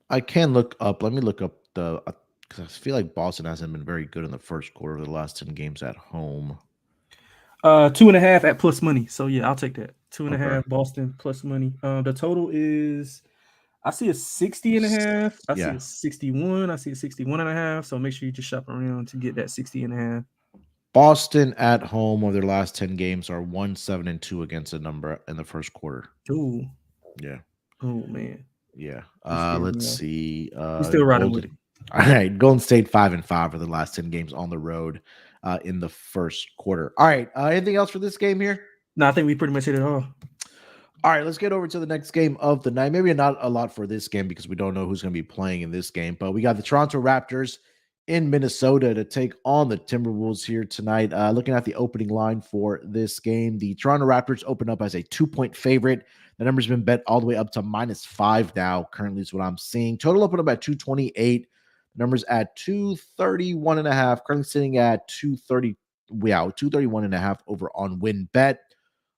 I can look up. Let me look up the because I feel like Boston hasn't been very good in the first quarter of the last 10 games at home. 2.5 at plus money. So yeah, I'll take that. Two and a Okay. half Boston plus money. The total is I see a 60 and a half. I see Yeah. a 61. I see a 61 and a half. So make sure you just shop around to get that 60 and a half. Boston at home of their last 10 games are 1-7-2 against a number in the first quarter. Ooh, Yeah. oh man. Yeah. You scared Let's me off. see. You still riding with Golden. it. All right. Golden State 5-5 for the last 10 games on the road in the first quarter. All right. Anything else for this game here? No, I think we pretty much hit it all. All right, let's get over to the next game of the night. Maybe not a lot for this game because we don't know who's going to be playing in this game, but we got the Toronto Raptors in Minnesota to take on the Timberwolves here tonight. Looking at the opening line for this game, the Toronto Raptors open up as a 2-point favorite. The number's been bet all the way up to -5 now. Currently, is what I'm seeing. Total open up at 228. Numbers at 231.5. Currently sitting at 230. Wow, 231.5 over on win bet.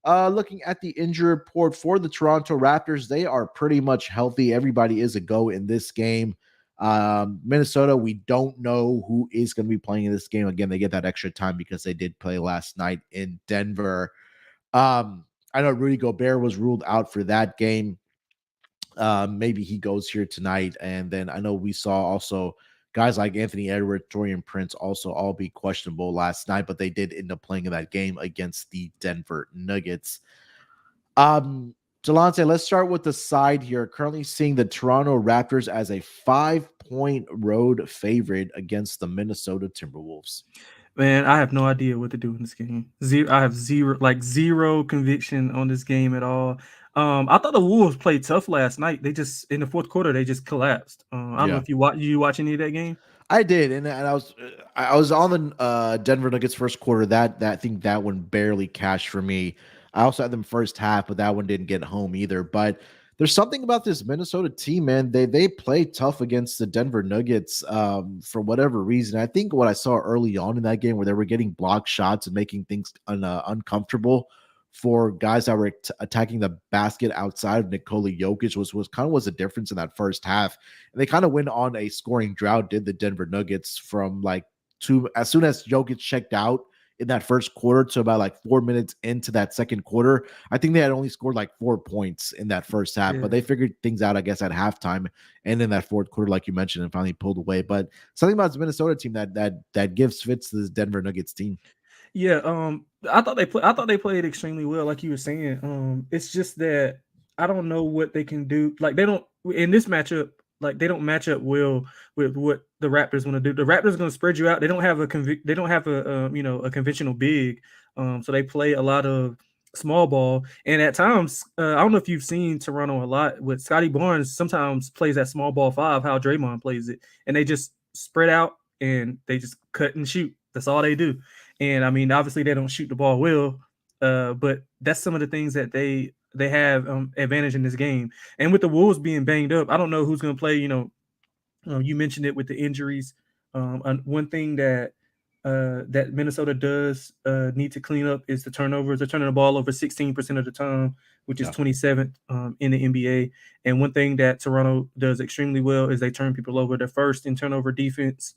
Looking at the injury report for the Toronto Raptors, they are pretty much healthy. Everybody is a go in this game. Minnesota, we don't know who is going to be playing in this game. Again, they get that extra time because they did play last night in Denver. I know Rudy Gobert was ruled out for that game. Maybe he goes here tonight. And then I know we saw also guys like Anthony Edwards, Torian Prince also all be questionable last night, but they did end up playing in that game against the Denver Nuggets. Delonte, let's start with the side here. Currently seeing the Toronto Raptors as a 5-point road favorite against the Minnesota Timberwolves. Man, I have no idea what to do in this game. I have zero conviction on this game at all. I thought the Wolves played tough last night. They just in the fourth quarter they just collapsed. I don't know Yeah. if you watch any of that game. I did, and I was on the Denver Nuggets first quarter. That I think that one barely cashed for me. I also had them first half, but that one didn't get home either. But there's something about this Minnesota team, man. They play tough against the Denver Nuggets for whatever reason. I think what I saw early on in that game, where they were getting block shots and making things uncomfortable for guys that were attacking the basket outside of Nikola Jokic, was kind of was a difference in that first half. And they kind of went on a scoring drought, did the Denver Nuggets from like as soon as Jokic checked out in that first quarter to about like 4 minutes into that second quarter. I think they had only scored like 4 points in that first half, but Yeah. they figured things out, I guess, at halftime and in that fourth quarter, like you mentioned, and finally pulled away. But something about this Minnesota team that gives fits this Denver Nuggets team. Yeah, I thought they played extremely well, like you were saying. It's just that I don't know what they can do. Like they don't in this matchup, like they don't match up well with what the Raptors want to do. The Raptors going to spread you out. They don't have a a conventional big. So they play a lot of small ball, and at times, I don't know if you've seen Toronto a lot with Scotty Barnes. Sometimes plays that small ball five, how Draymond plays it, and they just spread out and they just cut and shoot. That's all they do. And I mean, obviously they don't shoot the ball well, but that's some of the things that they have advantage in this game. And with the Wolves being banged up, I don't know who's going to play. You mentioned it with the injuries. One thing that Minnesota does need to clean up is the turnovers. They're turning the ball over 16% of the time, which is Yeah. 27th in the NBA. And one thing that Toronto does extremely well is they turn people over. They're first in turnover defense.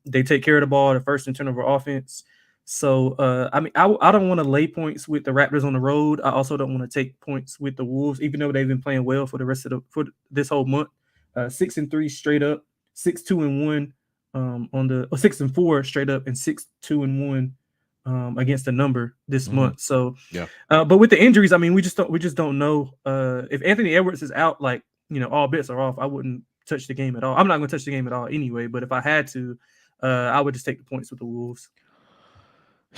They take care of the ball. They're first in turnover offense. So I mean, I don't want to lay points with the Raptors on the road. I also don't want to take points with the Wolves, even though they've been playing well for the rest of the for this whole month. 6-3 straight up, 6-2-1 on the 6-4 straight up, and 6-2-1 against the number this Mhm. month. So, Yeah. but with the injuries, I mean, we just don't know if Anthony Edwards is out. Like all bets are off. I wouldn't touch the game at all. I'm not going to touch the game at all anyway. But if I had to, I would just take the points with the Wolves.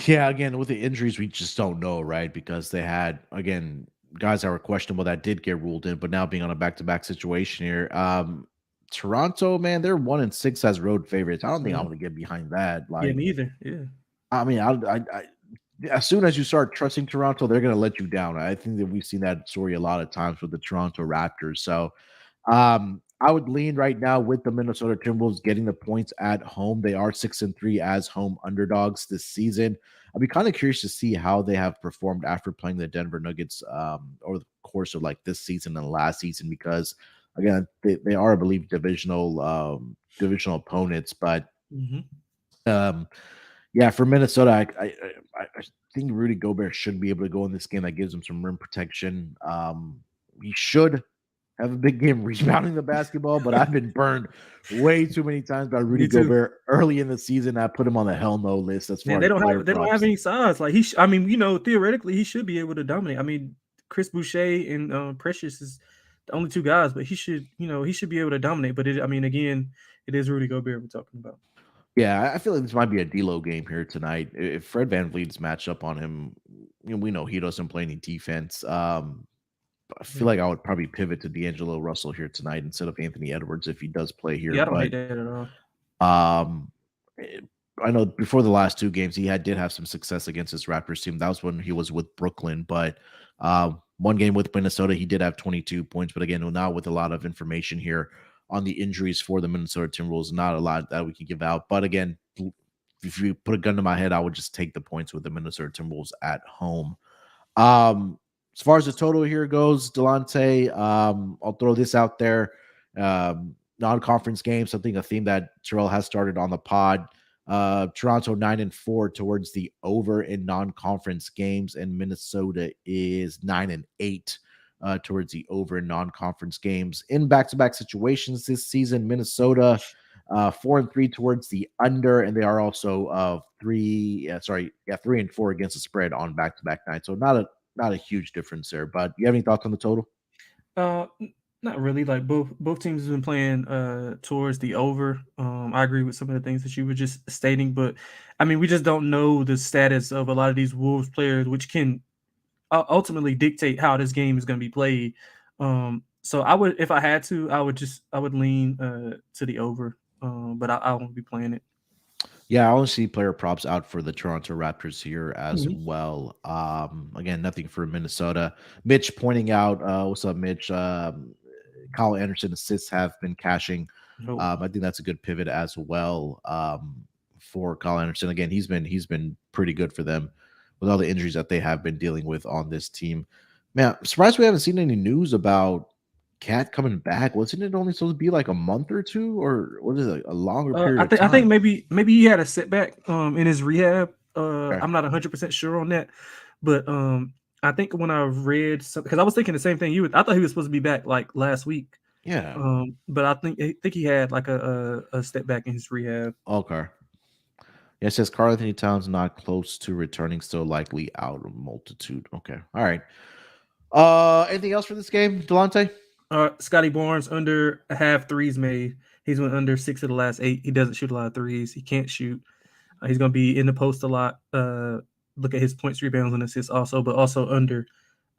Yeah, again, with the injuries, we just don't know, right? Because they had, again, guys that were questionable that did get ruled in, but now being on a back-to-back situation here. Toronto, man, they're 1-6 as road favorites. I don't think I'm Mhm. gonna get behind that. Yeah, Like, me either. Yeah. I mean, as soon as you start trusting Toronto, they're gonna let you down. I think that we've seen that story a lot of times with the Toronto Raptors. So I would lean right now with the Minnesota Timberwolves getting the points at home. They are 6-3 as home underdogs this season. I'd be kind of curious to see how they have performed after playing the Denver Nuggets over the course of like this season and last season, because again, they are, I believe, divisional opponents. But Hmm. um, yeah, for Minnesota, I think Rudy Gobert should be able to go in this game. That gives him some rim protection. He should have a big game rebounding the basketball, but I've been burned way too many times by Rudy Me too. Gobert early in the season. I put him on the hell no list as Man, far as player they don't have props. any size. Like I mean, theoretically he should be able to dominate. I mean, Chris Boucher and Precious is the only two guys, but he should be able to dominate. But I mean, again, it is Rudy Gobert we're talking about. Yeah, I feel like this might be a D'Lo game here tonight. If Fred VanVleet's matched up on him, we know he doesn't play any defense. I feel Yeah, like I would probably pivot to D'Angelo Russell here tonight instead of Anthony Edwards if he does play here. yeah, I don't But hate that at all. Um, eh, I know before the last two games, he did have some success against his Raptors team. That was when he was with Brooklyn, but one game with Minnesota, he did have 22 points. But again, now with a lot of information here on the injuries for the Minnesota Timberwolves, not a lot that we can give out. But again, if you put a gun to my head, I would just take the points with the Minnesota Timberwolves at home. Um, as far as the total here goes, Delonte, I'll throw this out there. Non-conference games, something a theme that Terrell has started on the pod. Toronto 9-4 towards the over in non-conference games, and Minnesota is 9-8 towards the over in non-conference games. In back-to-back situations this season, Minnesota 4-3 towards the under, and they are also 3-4 against the spread on back-to-back nights. So not a huge difference there. But you have any thoughts on the total? Not really. Like both teams have been playing towards the over. I agree with some of the things that you were just stating, but I mean, we just don't know the status of a lot of these Wolves players, which can ultimately dictate how this game is going to be played. So I would, if I had to, I would lean to the over. But I won't be playing it. Yeah, I only see player props out for the Toronto Raptors here as Mhm. well. Again, nothing for Minnesota. Mitch pointing out, what's up, Mitch? Kyle Anderson assists have been cashing. No. I think that's a good pivot as well for Kyle Anderson. Again, he's been pretty good for them with all the injuries that they have been dealing with on this team. Man, I'm surprised we haven't seen any news about Cat coming back. Wasn't it only supposed to be like a month or two, or what is it, a longer period of I think time? maybe he had a setback in his rehab. Okay. I'm not 100% sure on that, but I think when I read some, because I was thinking the same thing you would, I thought he was supposed to be back like last week. Yeah. But I think he had like a step back in his rehab. Okay. Yeah, it says Karl Anthony Towns not close to returning, still likely out of multitude. Okay. All right. Anything else for this game, Delonte? Scotty Barnes under a half threes made. He's went under 6 of the last 8. He doesn't shoot a lot of threes. He can't shoot. He's going to be in the post a lot. Look at his points, rebounds, and assists also, but also under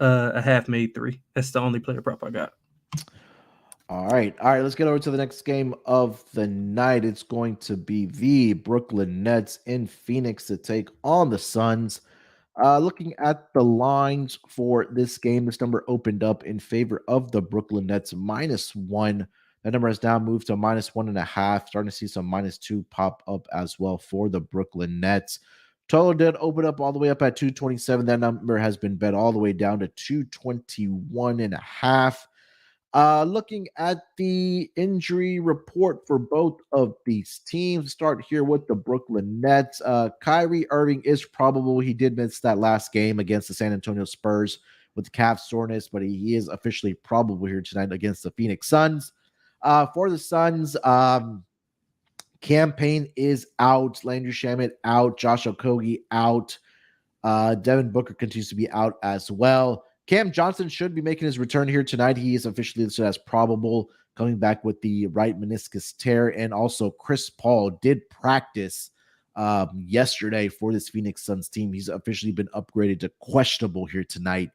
a half made 3. That's the only player prop I got. All right. All right. Let's get over to the next game of the night. It's going to be the Brooklyn Nets in Phoenix to take on the Suns. Looking at the lines for this game, this number opened up in favor of the Brooklyn Nets -1. That number has now moved to -1.5. Starting to see some -2 pop up as well for the Brooklyn Nets. Total did open up all the way up at 227. That number has been bet all the way down to 221.5. Looking at the injury report for both of these teams, start here with the Brooklyn Nets. Kyrie Irving is probable. He did miss that last game against the San Antonio Spurs with calf soreness, but he is officially probable here tonight against the Phoenix Suns. For the Suns, Cam Payne is out, Landry Shamet out, Josh Okogie out. Devin Booker continues to be out as well. Cam Johnson should be making his return here tonight. He is officially listed as probable, coming back with the right meniscus tear. And also, Chris Paul did practice yesterday for this Phoenix Suns team. He's officially been upgraded to questionable here tonight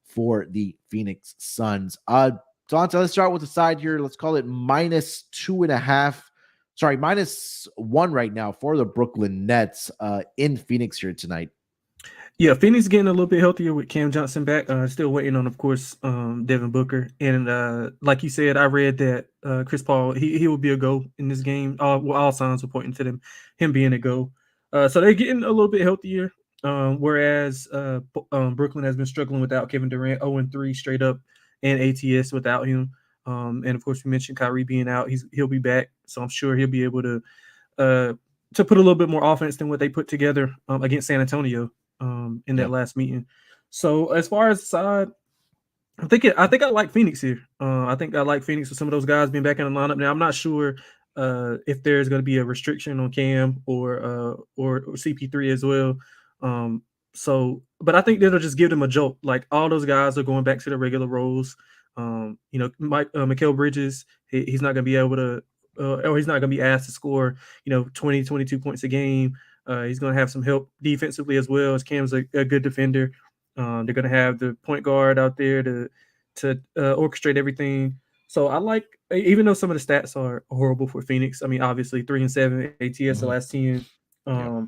for the Phoenix Suns. Dante, let's start with the side here. Let's call it -2.5. Sorry, -1 right now for the Brooklyn Nets in Phoenix here tonight. Yeah, Phoenix getting a little bit healthier with Cam Johnson back. Still waiting on, of course, Devin Booker. And like you said, I read that Chris Paul he will be a go in this game. All signs are pointing to him being a go. So they're getting a little bit healthier. Whereas Brooklyn has been struggling without Kevin Durant, 0-3 straight up, and ATS without him. And of course, we mentioned Kyrie being out. He'll be back, so I'm sure he'll be able to put a little bit more offense than what they put together against San Antonio in that Yeah. last meeting. So as far as the side, I think I like Phoenix here. I think I like Phoenix with some of those guys being back in the lineup. Now I'm not sure if there's going to be a restriction on Cam or CP3 as well. But I think that'll just give them a jolt. Like all those guys are going back to their regular roles. Mikal Bridges, he's not going to be able to, or he's not going to be asked to score, 20, 22 points a game. He's going to have some help defensively as well, as Cam's a good defender. They're going to have the point guard out there to orchestrate everything. So I like, even though some of the stats are horrible for Phoenix. I mean, obviously 3-7 ATS the last 10. Yeah.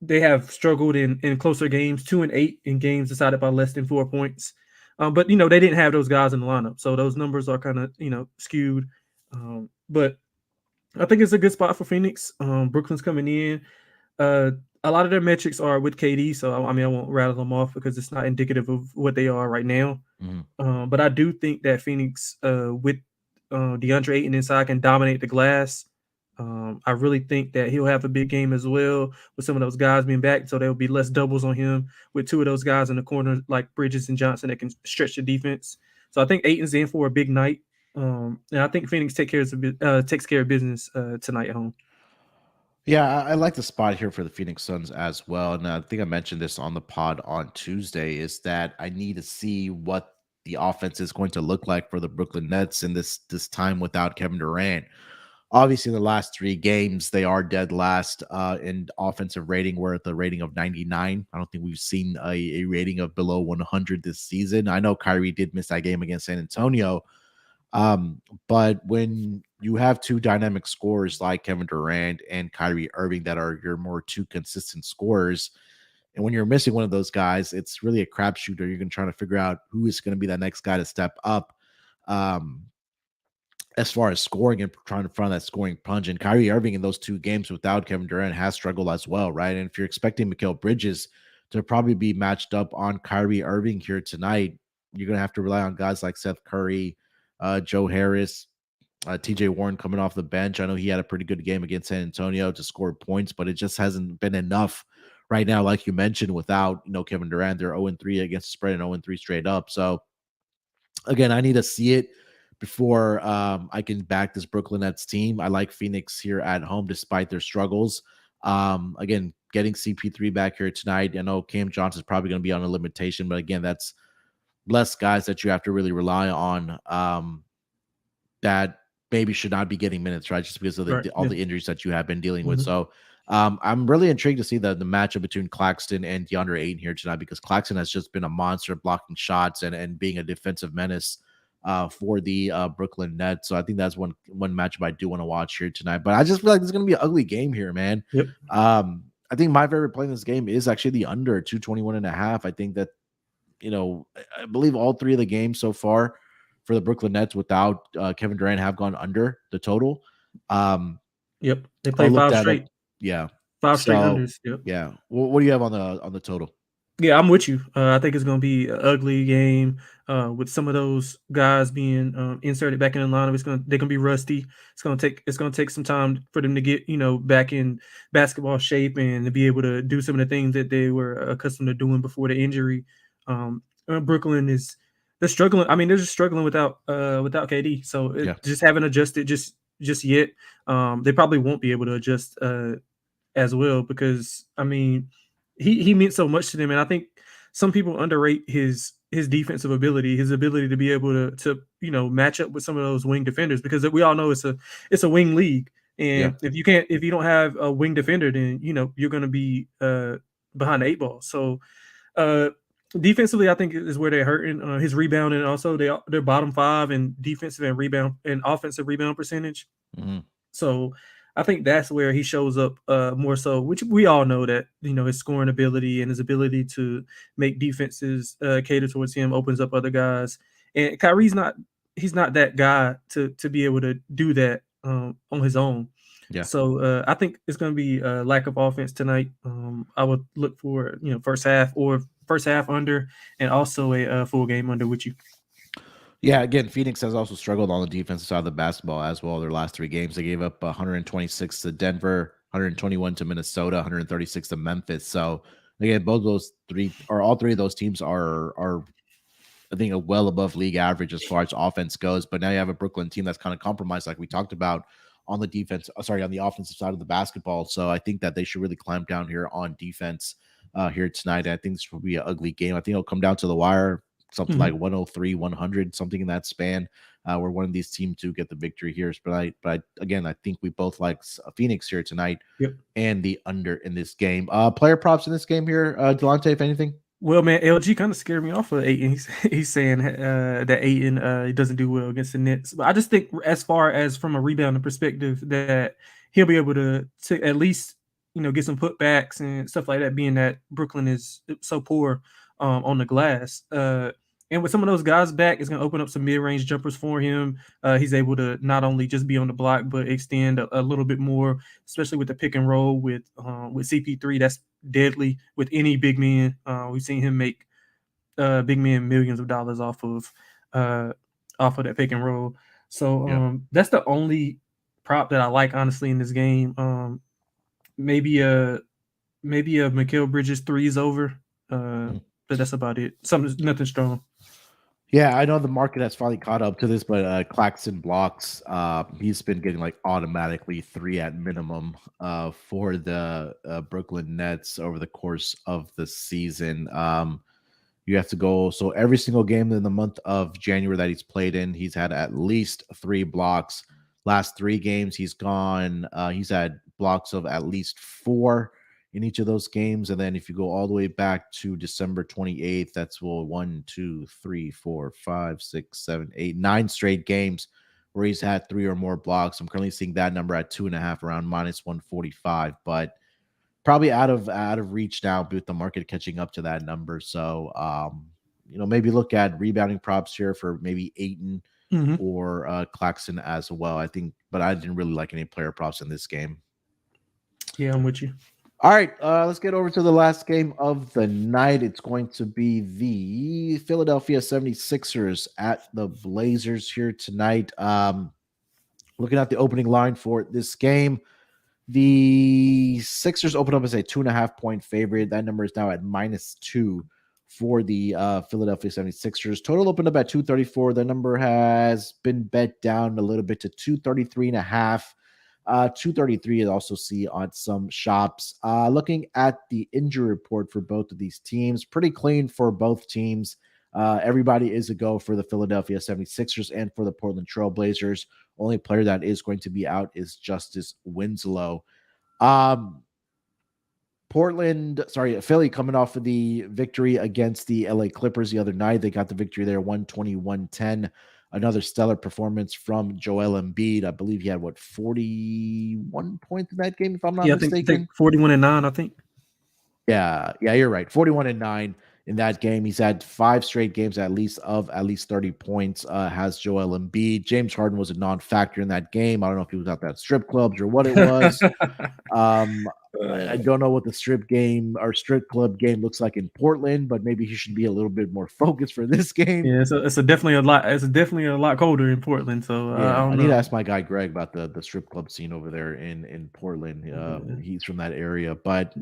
They have struggled in closer games, 2-8 in games decided by less than 4 points. But they didn't have those guys in the lineup, so those numbers are kind of skewed. But I think it's a good spot for Phoenix. Brooklyn's coming in. A lot of their metrics are with KD, so I mean I won't rattle them off because it's not indicative of what they are right now. But I do think that Phoenix, with DeAndre Ayton inside, can dominate the glass. I really think that he'll have a big game as well with some of those guys being back, so there'll be less doubles on him with two of those guys in the corner like Bridges and Johnson that can stretch the defense. So I think Ayton's in for a big night. And I think Phoenix takes care of business tonight at home. Yeah, I like the spot here for the Phoenix Suns as well. And I think I mentioned this on the pod on Tuesday is that I need to see what the offense is going to look like for the Brooklyn Nets in this time without Kevin Durant. Obviously, in the last 3 games, they are dead last in offensive rating. We're at the rating of 99. I don't think we've seen a rating of below 100 this season. I know Kyrie did miss that game against San Antonio, but when you have two dynamic scorers like Kevin Durant and Kyrie Irving that are your more two consistent scorers, and when you're missing one of those guys, it's really a crapshoot. Or you're going to try to figure out who is going to be that next guy to step up. As far as scoring and trying to find that scoring punch, and Kyrie Irving in those 2 games without Kevin Durant has struggled as well, right? And if you're expecting Mikal Bridges to probably be matched up on Kyrie Irving here tonight, you're going to have to rely on guys like Seth Curry, Joe Harris, TJ Warren coming off the bench. I know he had a pretty good game against San Antonio to score points, but it just hasn't been enough right now, like you mentioned, without Kevin Durant. They're 0-3 against the spread and 0-3 straight up. So again, I need to see it before I can back this Brooklyn Nets team. I like Phoenix here at home despite their struggles. Again, getting CP3 back here tonight. I know Cam Johnson's probably going to be on a limitation, but again, that's less guys that you have to really rely on. That maybe should not be getting minutes, right? Just because of Right. all Yeah. the injuries that you have been dealing with. Mhm. So I'm really intrigued to see the matchup between Claxton and DeAndre Ayton here tonight, because Claxton has just been a monster blocking shots and being a defensive menace for the Brooklyn Nets. So I think that's one matchup I do want to watch here tonight. But I just feel like this is going to be an ugly game here, man. Yep. I think my favorite play in this game is actually the under 221.5. I think that I believe all three of the games so far for the Brooklyn Nets without Kevin Durant have gone under the total. Um, Yep. They I played looked five at it. straight, Yeah. five straight So unders. Yep. yeah, what do you have on the total? Yeah, I'm with you. I think it's going to be an ugly game with some of those guys being inserted back in the lineup. They're going to be rusty. It's going to take some time for them to get back in basketball shape and to be able to do some of the things that they were accustomed to doing before the injury. Brooklyn is they're struggling. I mean, they're just struggling without KD. So Yeah. just haven't adjusted just yet. They probably won't be able to adjust as well, because I mean he meant so much to them, and I think some people underrate his defensive ability, his ability to be able to match up with some of those wing defenders, because we all know it's a wing league, Yeah. and if you don't have a wing defender, then you're going to be behind the eight ball. So uh defensively, I think is where they're hurting. His rebounding also, they're bottom five in defensive and rebound and offensive rebound percentage. Mhm. So I think that's where he shows up more so, which we all know that his scoring ability and his ability to make defenses cater towards him opens up other guys. And he's not that guy to be able to do that on his own. Yeah. So I think it's going to be a lack of offense tonight. I would look for first half under, and also a full game under with you. Yeah, again, Phoenix has also struggled on the defensive side of the basketball as well. Their last three games, they gave up 126 to Denver, 121 to Minnesota, 136 to Memphis. So again, both those three, or all three of those teams are I think well above league average as far as offense goes. But now you have a Brooklyn team that's kind of compromised, like we talked about on the defense. Sorry, on the offensive side of the basketball. So I think that they should really clamp down here on defense here tonight. I think this will be an ugly game. I think it'll come down to the wire, something like Mhm. 103, 100, something in that span, where one of these teams do get the victory here. Again, I think we both like Phoenix here tonight Yep. and the under in this game. Player props in this game here, Delonte, if anything. Well, man, LG kind of scared me off of Aiton. He's saying that Aiton he doesn't do well against the Nets, but I just think, as far as from a rebounding perspective, that he'll be able to at least get some putbacks and stuff like that, being that Brooklyn is so poor on the glass. And with some of those guys back, it's going to open up some mid-range jumpers for him. He's able to not only just be on the block, but extend a little bit more, especially with the pick and roll with CP3. That's deadly with any big man. We've seen him make big men millions of dollars uh, off of that pick and roll. So Yeah. that's the only prop that I like, honestly, in this game. Maybe a Mikal Bridges threes over, Mhm. but that's about it. Nothing strong. Yeah, I know the market has finally caught up to this, but Claxton blocks. He's been getting like automatically three at minimum for the Brooklyn Nets over the course of the season. You have to go. So every single game in the month of January that he's played in, he's had at least three blocks. Last three games, he's had blocks of at least four in each of those games. And then if you go all the way back to December 28th, that's well, 9 straight games where he's had three or more blocks. I'm currently seeing that number at 2.5, around minus 145, but probably out of reach now with the market catching up to that number. So maybe look at rebounding props here for maybe Aiton Hmm. or Claxton as well. I think, but I didn't really like any player props in this game. Yeah, I'm with you. All right, let's get over to the last game of the night. It's going to be the Philadelphia 76ers at the Blazers here tonight. Looking at the opening line for this game, the Sixers open up as a 2.5-point favorite. That number is now at -2 for the Philadelphia 76ers. Total opened up at 234. The number has been bet down a little bit to 233.5. 233 is also see on some shops. Looking at the injury report for both of these teams, pretty clean for both teams. Everybody is a go for the Philadelphia 76ers and for the Portland Trailblazers. Only player that is going to be out is Justice Winslow. Philly coming off of the victory against the LA Clippers the other night. They got the victory there, 120-110. Another stellar performance from Joel Embiid. I believe he had 41 points in that game, if I'm not mistaken. 41-9, I think. Yeah, you're right. 41-9 in that game. He's had 5 straight games at least 30 points. Has Joel Embiid. James Harden was a non-factor in that game. I don't know if he was out at strip clubs or what it was. I don't know what the strip club game looks like in Portland, but maybe he should be a little bit more focused for this game. Yeah, it's definitely a lot colder in Portland. So yeah, I need to ask my guy Greg about the strip club scene over there in Portland. He's from that area, but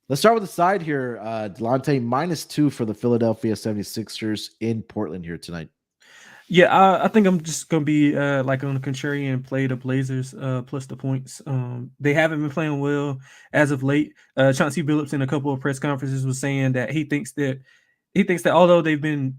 let's start with the side here. Delonte -2 for the Philadelphia 76ers in Portland here tonight. Yeah, I think I'm just gonna be like on the contrarian, play the Blazers plus the points. They haven't been playing well as of late. Chauncey Billups in a couple of press conferences was saying that he thinks that although they've been,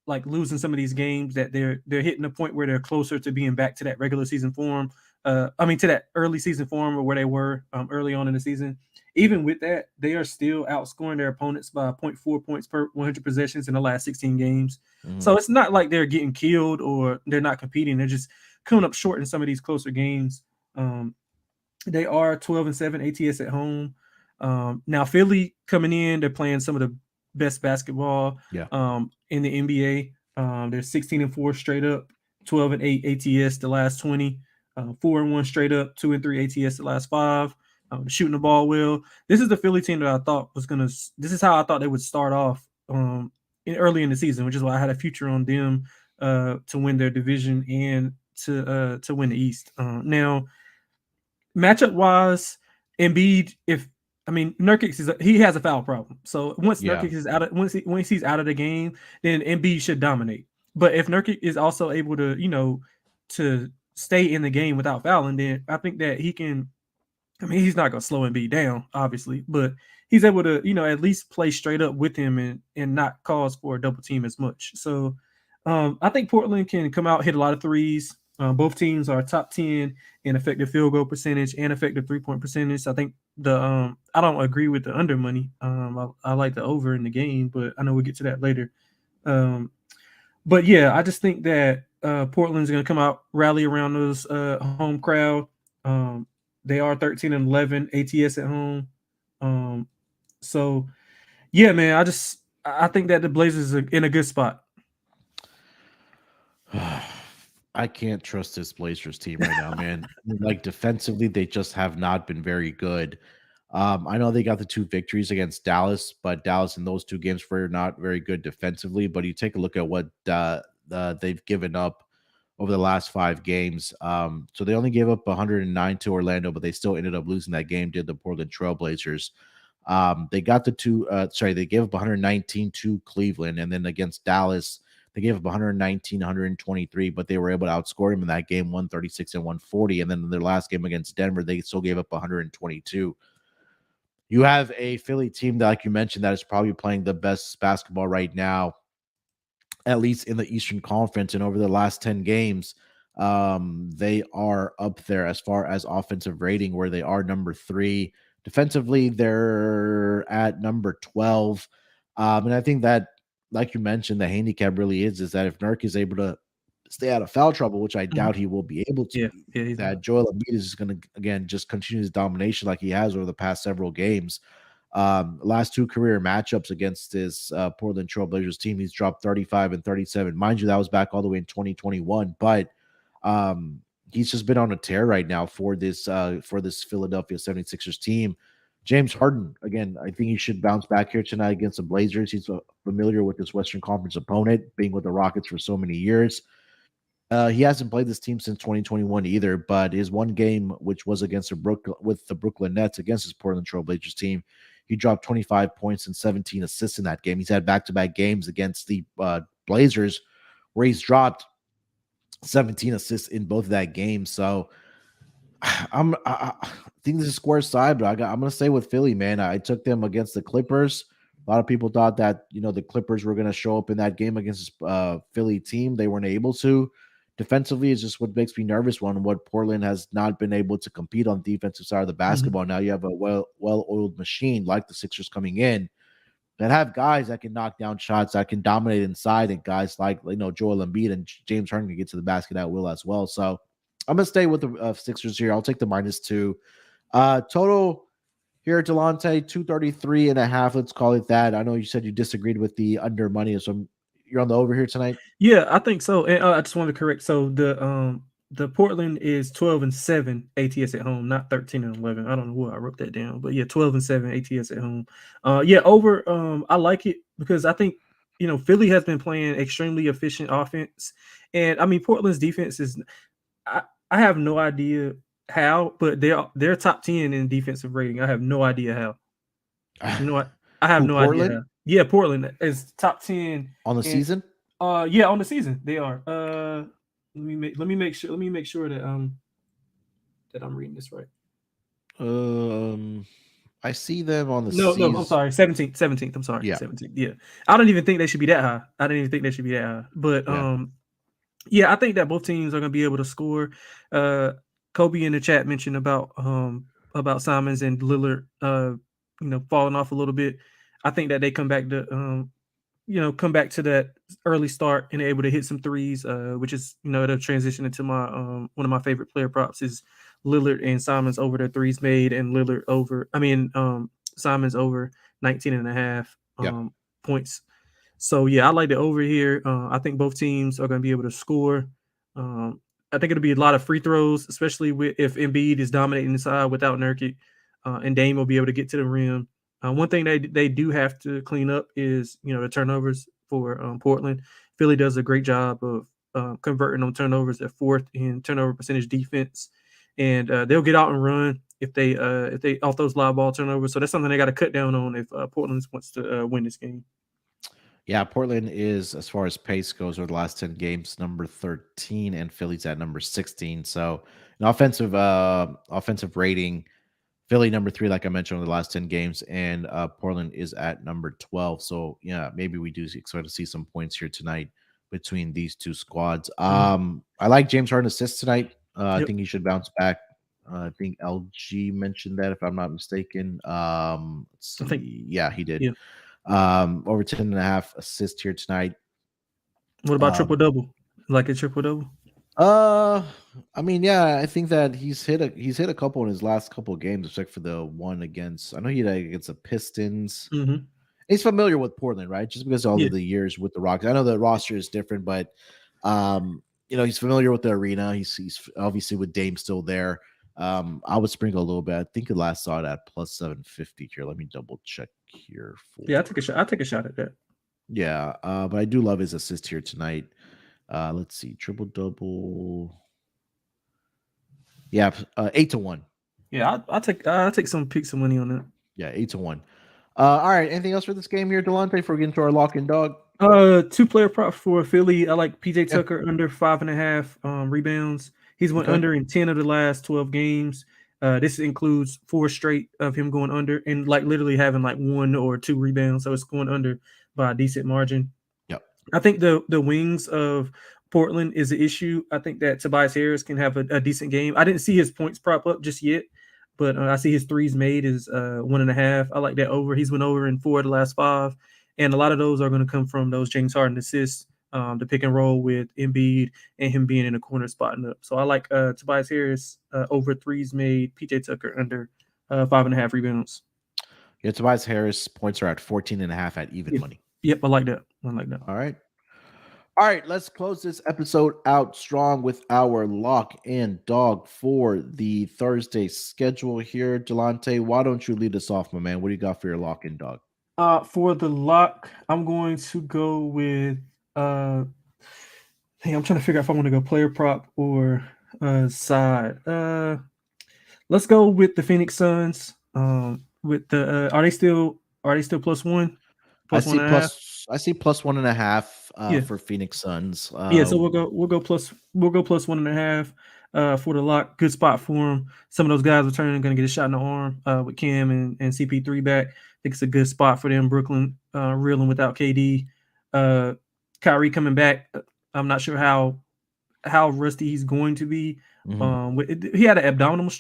like losing some of these games, that they're hitting a point where they're closer to being back to that regular season form. To that early season form or where they were early on in the season. Even with that, they are still outscoring their opponents by 0.4 points per 100 possessions in the last 16 games. Mm-hmm. So it's not like they're getting killed or they're not competing. They're just coming up short in some of these closer games. They are 12-7 ATS at home. Now Philly coming in, they're playing some of the best basketball in the NBA. They're 16-4 straight up, 12-8 ATS the last 20, 4-1 straight up, 2-3 ATS the last 5. Shooting the ball well. This is the Philly team that I thought was gonna. This is how I thought they would start off early in the season, which is why I had a future on them to win their division and to win the East. Now, matchup wise, Embiid, Nurkic he has a foul problem. So once Nurkic is out of once he's out of the game, then Embiid should dominate. But if Nurkic is also able to to stay in the game without fouling, then I think that he can. He's not going to slow Embiid down, obviously, but he's able to, at least play straight up with him and not cause for a double team as much. So I think Portland can come out, hit a lot of threes. Both teams are top 10 in effective field goal percentage and effective 3-point percentage. I think I don't agree with the under money. I like the over in the game, but I know we'll get to that later. But yeah, I just think that Portland's going to come out, rally around those home crowd. They are 13-11 ATS at home. So yeah, man, I think that the Blazers are in a good spot. I can't trust this Blazers team right now, man. Like defensively, they just have not been very good. I know they got the 2 victories against Dallas, but Dallas in those 2 games were not very good defensively. But you take a look at what they've given up over the last 5 games. So they only gave up 109 to Orlando, but they still ended up losing that game, did the Portland Trailblazers. They got they gave up 119 to Cleveland, and then against Dallas, they gave up 119, 123, but they were able to outscore him in that game 136 and 140. And then in their last game against Denver, they still gave up 122. You have a Philly team that, like you mentioned, that is probably playing the best basketball right now, at least in the Eastern Conference. And over the last 10 games, they are up there as far as offensive rating, where they are number 3. Defensively, they're at number 12. And I think that, like you mentioned, the handicap really is that if Nurk is able to stay out of foul trouble, which I doubt he will be able to, that Joel Embiid is going to, again, just continue his domination like he has over the past several games. Last 2 career matchups against this Portland Trailblazers team, he's dropped 35 and 37. Mind you, that was back all the way in 2021, but he's just been on a tear right now for this Philadelphia 76ers team. James Harden, again, I think he should bounce back here tonight against the Blazers. He's familiar with this Western Conference opponent, being with the Rockets for so many years. He hasn't played this team since 2021 either, but his one game, which was against the Brooklyn Nets against his Portland Trailblazers team, he dropped 25 points and 17 assists in that game. He's had back-to-back games against the Blazers where he's dropped 17 assists in both of that game. So I think this is square side, but I'm gonna stay with Philly, man. I took them against the Clippers. A lot of people thought that the Clippers were gonna show up in that game against this Philly team. They weren't able to. Defensively is just what makes me nervous. What Portland has not been able to compete on the defensive side of the basketball. Now you have a well-oiled machine like the Sixers coming in that have guys that can knock down shots, that can dominate inside, and guys like Joel Embiid and James Harden can get to the basket at will as well. So I'm gonna stay with the Sixers here. I'll take the -2. Total here, Delonte, 233.5. Let's call it that. I know you said you disagreed with the under money, so you're on the over here tonight. Yeah, I think so. And I just wanted to correct. So the Portland is 12-7 ATS at home, not 13-11. I don't know where I wrote that down, but yeah, 12-7 ATS at home. Yeah, over. I like it because I think Philly has been playing extremely efficient offense, and I mean Portland's defense is. I have no idea how, but they're top 10 in defensive rating. I have no idea how. You know what? I have Who, no idea Portland? how. Yeah, Portland is top 10 On the in season? yeah, on the season they are. Let me make sure that I'm reading this right. I see them on the No, I'm season. sorry, 17th. I'm sorry, Yeah. 17th. Yeah, I don't even think they should be that high. I didn't even think they should be that high. But Yeah. yeah, I think that both teams are going to be able to score. Kobe in the chat mentioned about Simons and Lillard, falling off a little bit. I think that they come back to that early start and able to hit some threes, which is it'll transition into my one of my favorite player props is Lillard and Simons over their threes made, and Simons over 19.5 Yeah. points. So yeah, I like the over here. I think both teams are going to be able to score. I think it'll be a lot of free throws, especially if Embiid is dominating inside without Nurkic, and Dame will be able to get to the rim. One thing they do have to clean up is the turnovers for Portland. Philly does a great job of converting on turnovers at fourth in turnover percentage defense, and they'll get out and run if they off those live ball turnovers. So that's something they got to cut down on if Portland wants to win this game. Yeah, Portland is, as far as pace goes, over the last 10 games, number 13, and Philly's at number 16. So an offensive rating, Philly number 3, like I mentioned, over the last 10 games, and Portland is at number 12. So yeah, maybe we do expect to see some points here tonight between these two squads. I like James Harden assists tonight. I think he should bounce back. I think LG mentioned that, if I'm not mistaken. Let's see. Yeah, he did. Yeah. Over 10.5 assists here tonight. What about triple-double? Like a triple-double? I mean, yeah, I think that he's hit a couple in his last couple of games, except for the one against. I know he did against the Pistons. Mm-hmm. He's familiar with Portland, right? Just because of all of the years with the Rockets. I know the roster is different, but he's familiar with the arena. He's obviously with Dame still there. I would sprinkle a little bit. I think I last saw it at plus 750 here. Let me double check here. Yeah, I'll take a shot at that. Yeah, but I do love his assist here tonight. Let's see, triple double. Yeah, 8-1. Yeah, I'll take some money on that. Yeah, 8-1. All right. Anything else for this game here, Delonte? Before we get into our lock and dog. 2-player prop for Philly. I like PJ Tucker under 5.5 rebounds. He's went under in 10 of the last 12 games. This includes 4 straight of him going under and like literally having like 1 or 2 rebounds. So it's going under by a decent margin. Yep. I think the wings of Portland is an issue. I think that Tobias Harris can have a decent game. I didn't see his points prop up just yet, but I see his threes made is 1.5. I like that over. He's went over in 4 of the last 5. And a lot of those are going to come from those James Harden assists, the pick and roll with Embiid and him being in a corner spotting up. So I like Tobias Harris over threes made, PJ Tucker under 5.5 rebounds. Yeah, Tobias Harris points are at 14.5 at even money. Yep, I like that. All right, let's close this episode out strong with our lock and dog for the Thursday schedule here. Delonte, why don't you lead us off, my man? What do you got for your lock and dog? For the lock, I'm going to go with Hey, I'm trying to figure out if I want to go player prop or side. Let's go with the Phoenix Suns. With the are they still I plus one see and a half? plus 1.5 Yeah, for Phoenix Suns. yeah. So we'll go plus 1.5 for the lock. Good spot for him. Some of those guys returning going to get a shot in the arm with Cam and CP3 back. I think it's a good spot for them. Brooklyn reeling without KD. Uh, Kyrie coming back. I'm not sure how rusty he's going to be. Mhm. He had an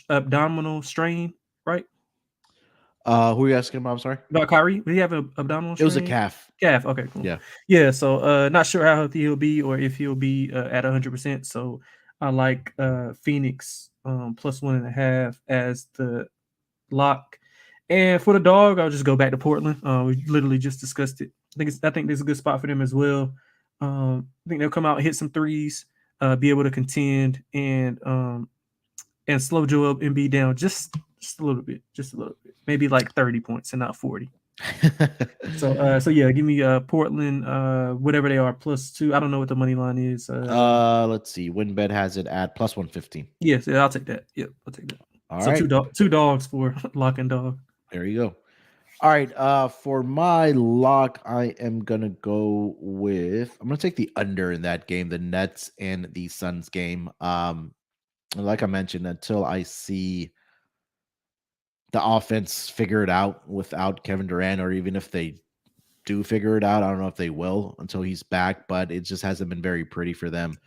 abdominal strain, right? Who are you asking about? I'm sorry. About Kyrie, did he have an abdominal It was a strain? calf. Calf. Okay, cool. Yeah. Yeah. So, not sure how healthy he'll be, or if he'll be at 100%. So, I like Phoenix plus 1.5 as the lock. And for the dog, I'll just go back to Portland. We literally just discussed it. I think there's a good spot for them as well. I think they'll come out, hit some threes, be able to contend, and slow Joel Embiid down just a little bit, maybe like 30 points and not 40. So yeah, give me Portland, whatever they are, +2. I don't know what the money line is. Let's see. WinBet has it at plus 115. Yes, yeah, I'll take that. Yep, I'll take that. All So right. two dogs for lock and dog. There you go. All right. For my lock, I am gonna go with. I'm gonna take the under in that game, the Nets and the Suns game. Like I mentioned, until I see the offense figure it out without Kevin Durant, or even if they do figure it out, I don't know if they will until he's back. But it just hasn't been very pretty for them.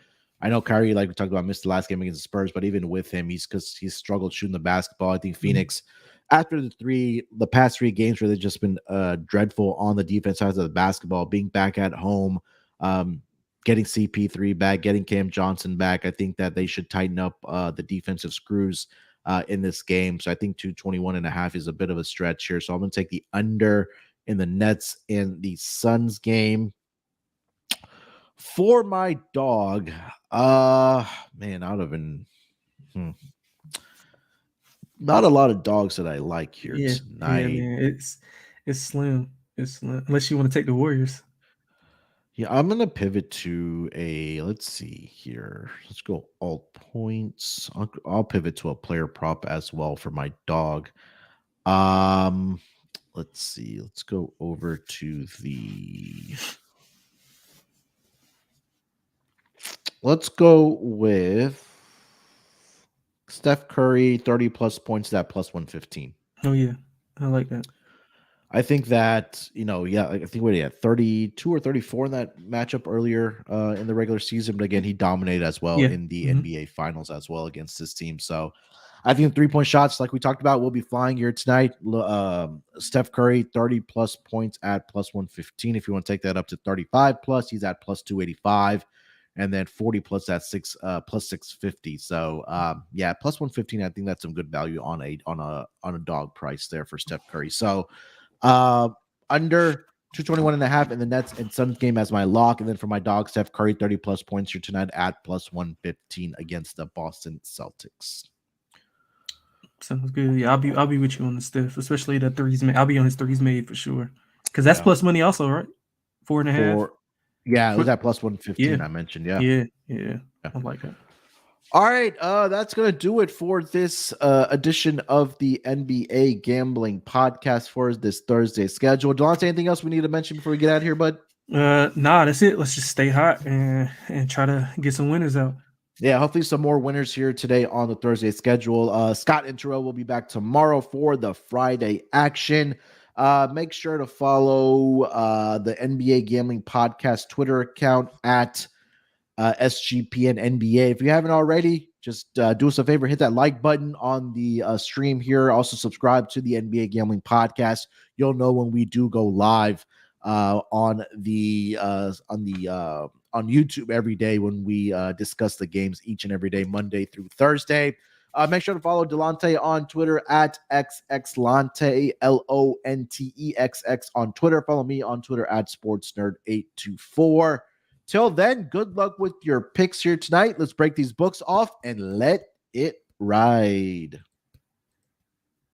I know Kyrie, like we talked about, missed the last game against the Spurs, but even with him, he's struggled shooting the basketball. I think Mhm. Phoenix, after the past 3 games where they've just been dreadful on the defense side of the basketball, being back at home, um, getting CP3 back, getting Cam Johnson back, I think that they should tighten up the defensive screws in this game. So I think 221.5 is a bit of a stretch here. So I'm going to take the under in the Nets and the Suns game. For my dog, man, I would have been not a lot of dogs that I like here Yeah, yeah, tonight. man. It's slim. It's slim. Unless you want to take the Warriors. Yeah, I'm gonna pivot to a. Let's see here. Let's go all points. I'll pivot to a player prop as well for my dog. Um, let's see. Let's go over to the. Let's go with Steph Curry, 30 plus points at plus 115. Oh yeah, I like that. I think that, yeah, I think what he had 32 or 34 in that matchup earlier in the regular season. But again, he dominated as well Yeah. in the Hmm. NBA finals as well against this team. So I think 3-point shots, like we talked about, will be flying here tonight. Steph Curry, 30 plus points at plus 115. If you want to take that up to 35 plus, he's at plus 285. And then 40 plus at plus 650. So yeah, plus 115. I think that's some good value on a dog price there for Steph Curry. So uh, under 221.5 in the Nets and Suns game as my lock. And then for my dog, Steph Curry, 30 plus points here tonight at plus 115 against the Boston Celtics. Sounds good. Yeah, I'll be with you on the Steph, especially the threes made. I'll be on his threes made for sure. Because that's Yeah. plus money also, right? 4.5. Yeah, it was For, at plus yeah, 115. I mentioned. Yeah. yeah. Yeah. I like that. All right, that's gonna do it for this edition of the NBA Gambling Podcast for this Thursday schedule. Delonte, anything else we need to mention before we get out of here, bud? Nah, that's it. Let's just stay hot and try to get some winners out. Yeah, hopefully some more winners here today on the Thursday schedule. Scott and Terrell will be back tomorrow for the Friday action. Make sure to follow the NBA Gambling Podcast Twitter account at SGPN NBA. If you haven't already, just do us a favor, hit that like button on the stream here. Also subscribe to the NBA Gambling Podcast. You'll know when we do go live on YouTube every day when we discuss the games each and every day, Monday through Thursday. Make sure to follow Delonte on Twitter at XXLonte, LONTEXX on Twitter. Follow me on Twitter at SportsNerd824. Till then, good luck with your picks here tonight. Let's break these books off and let it ride.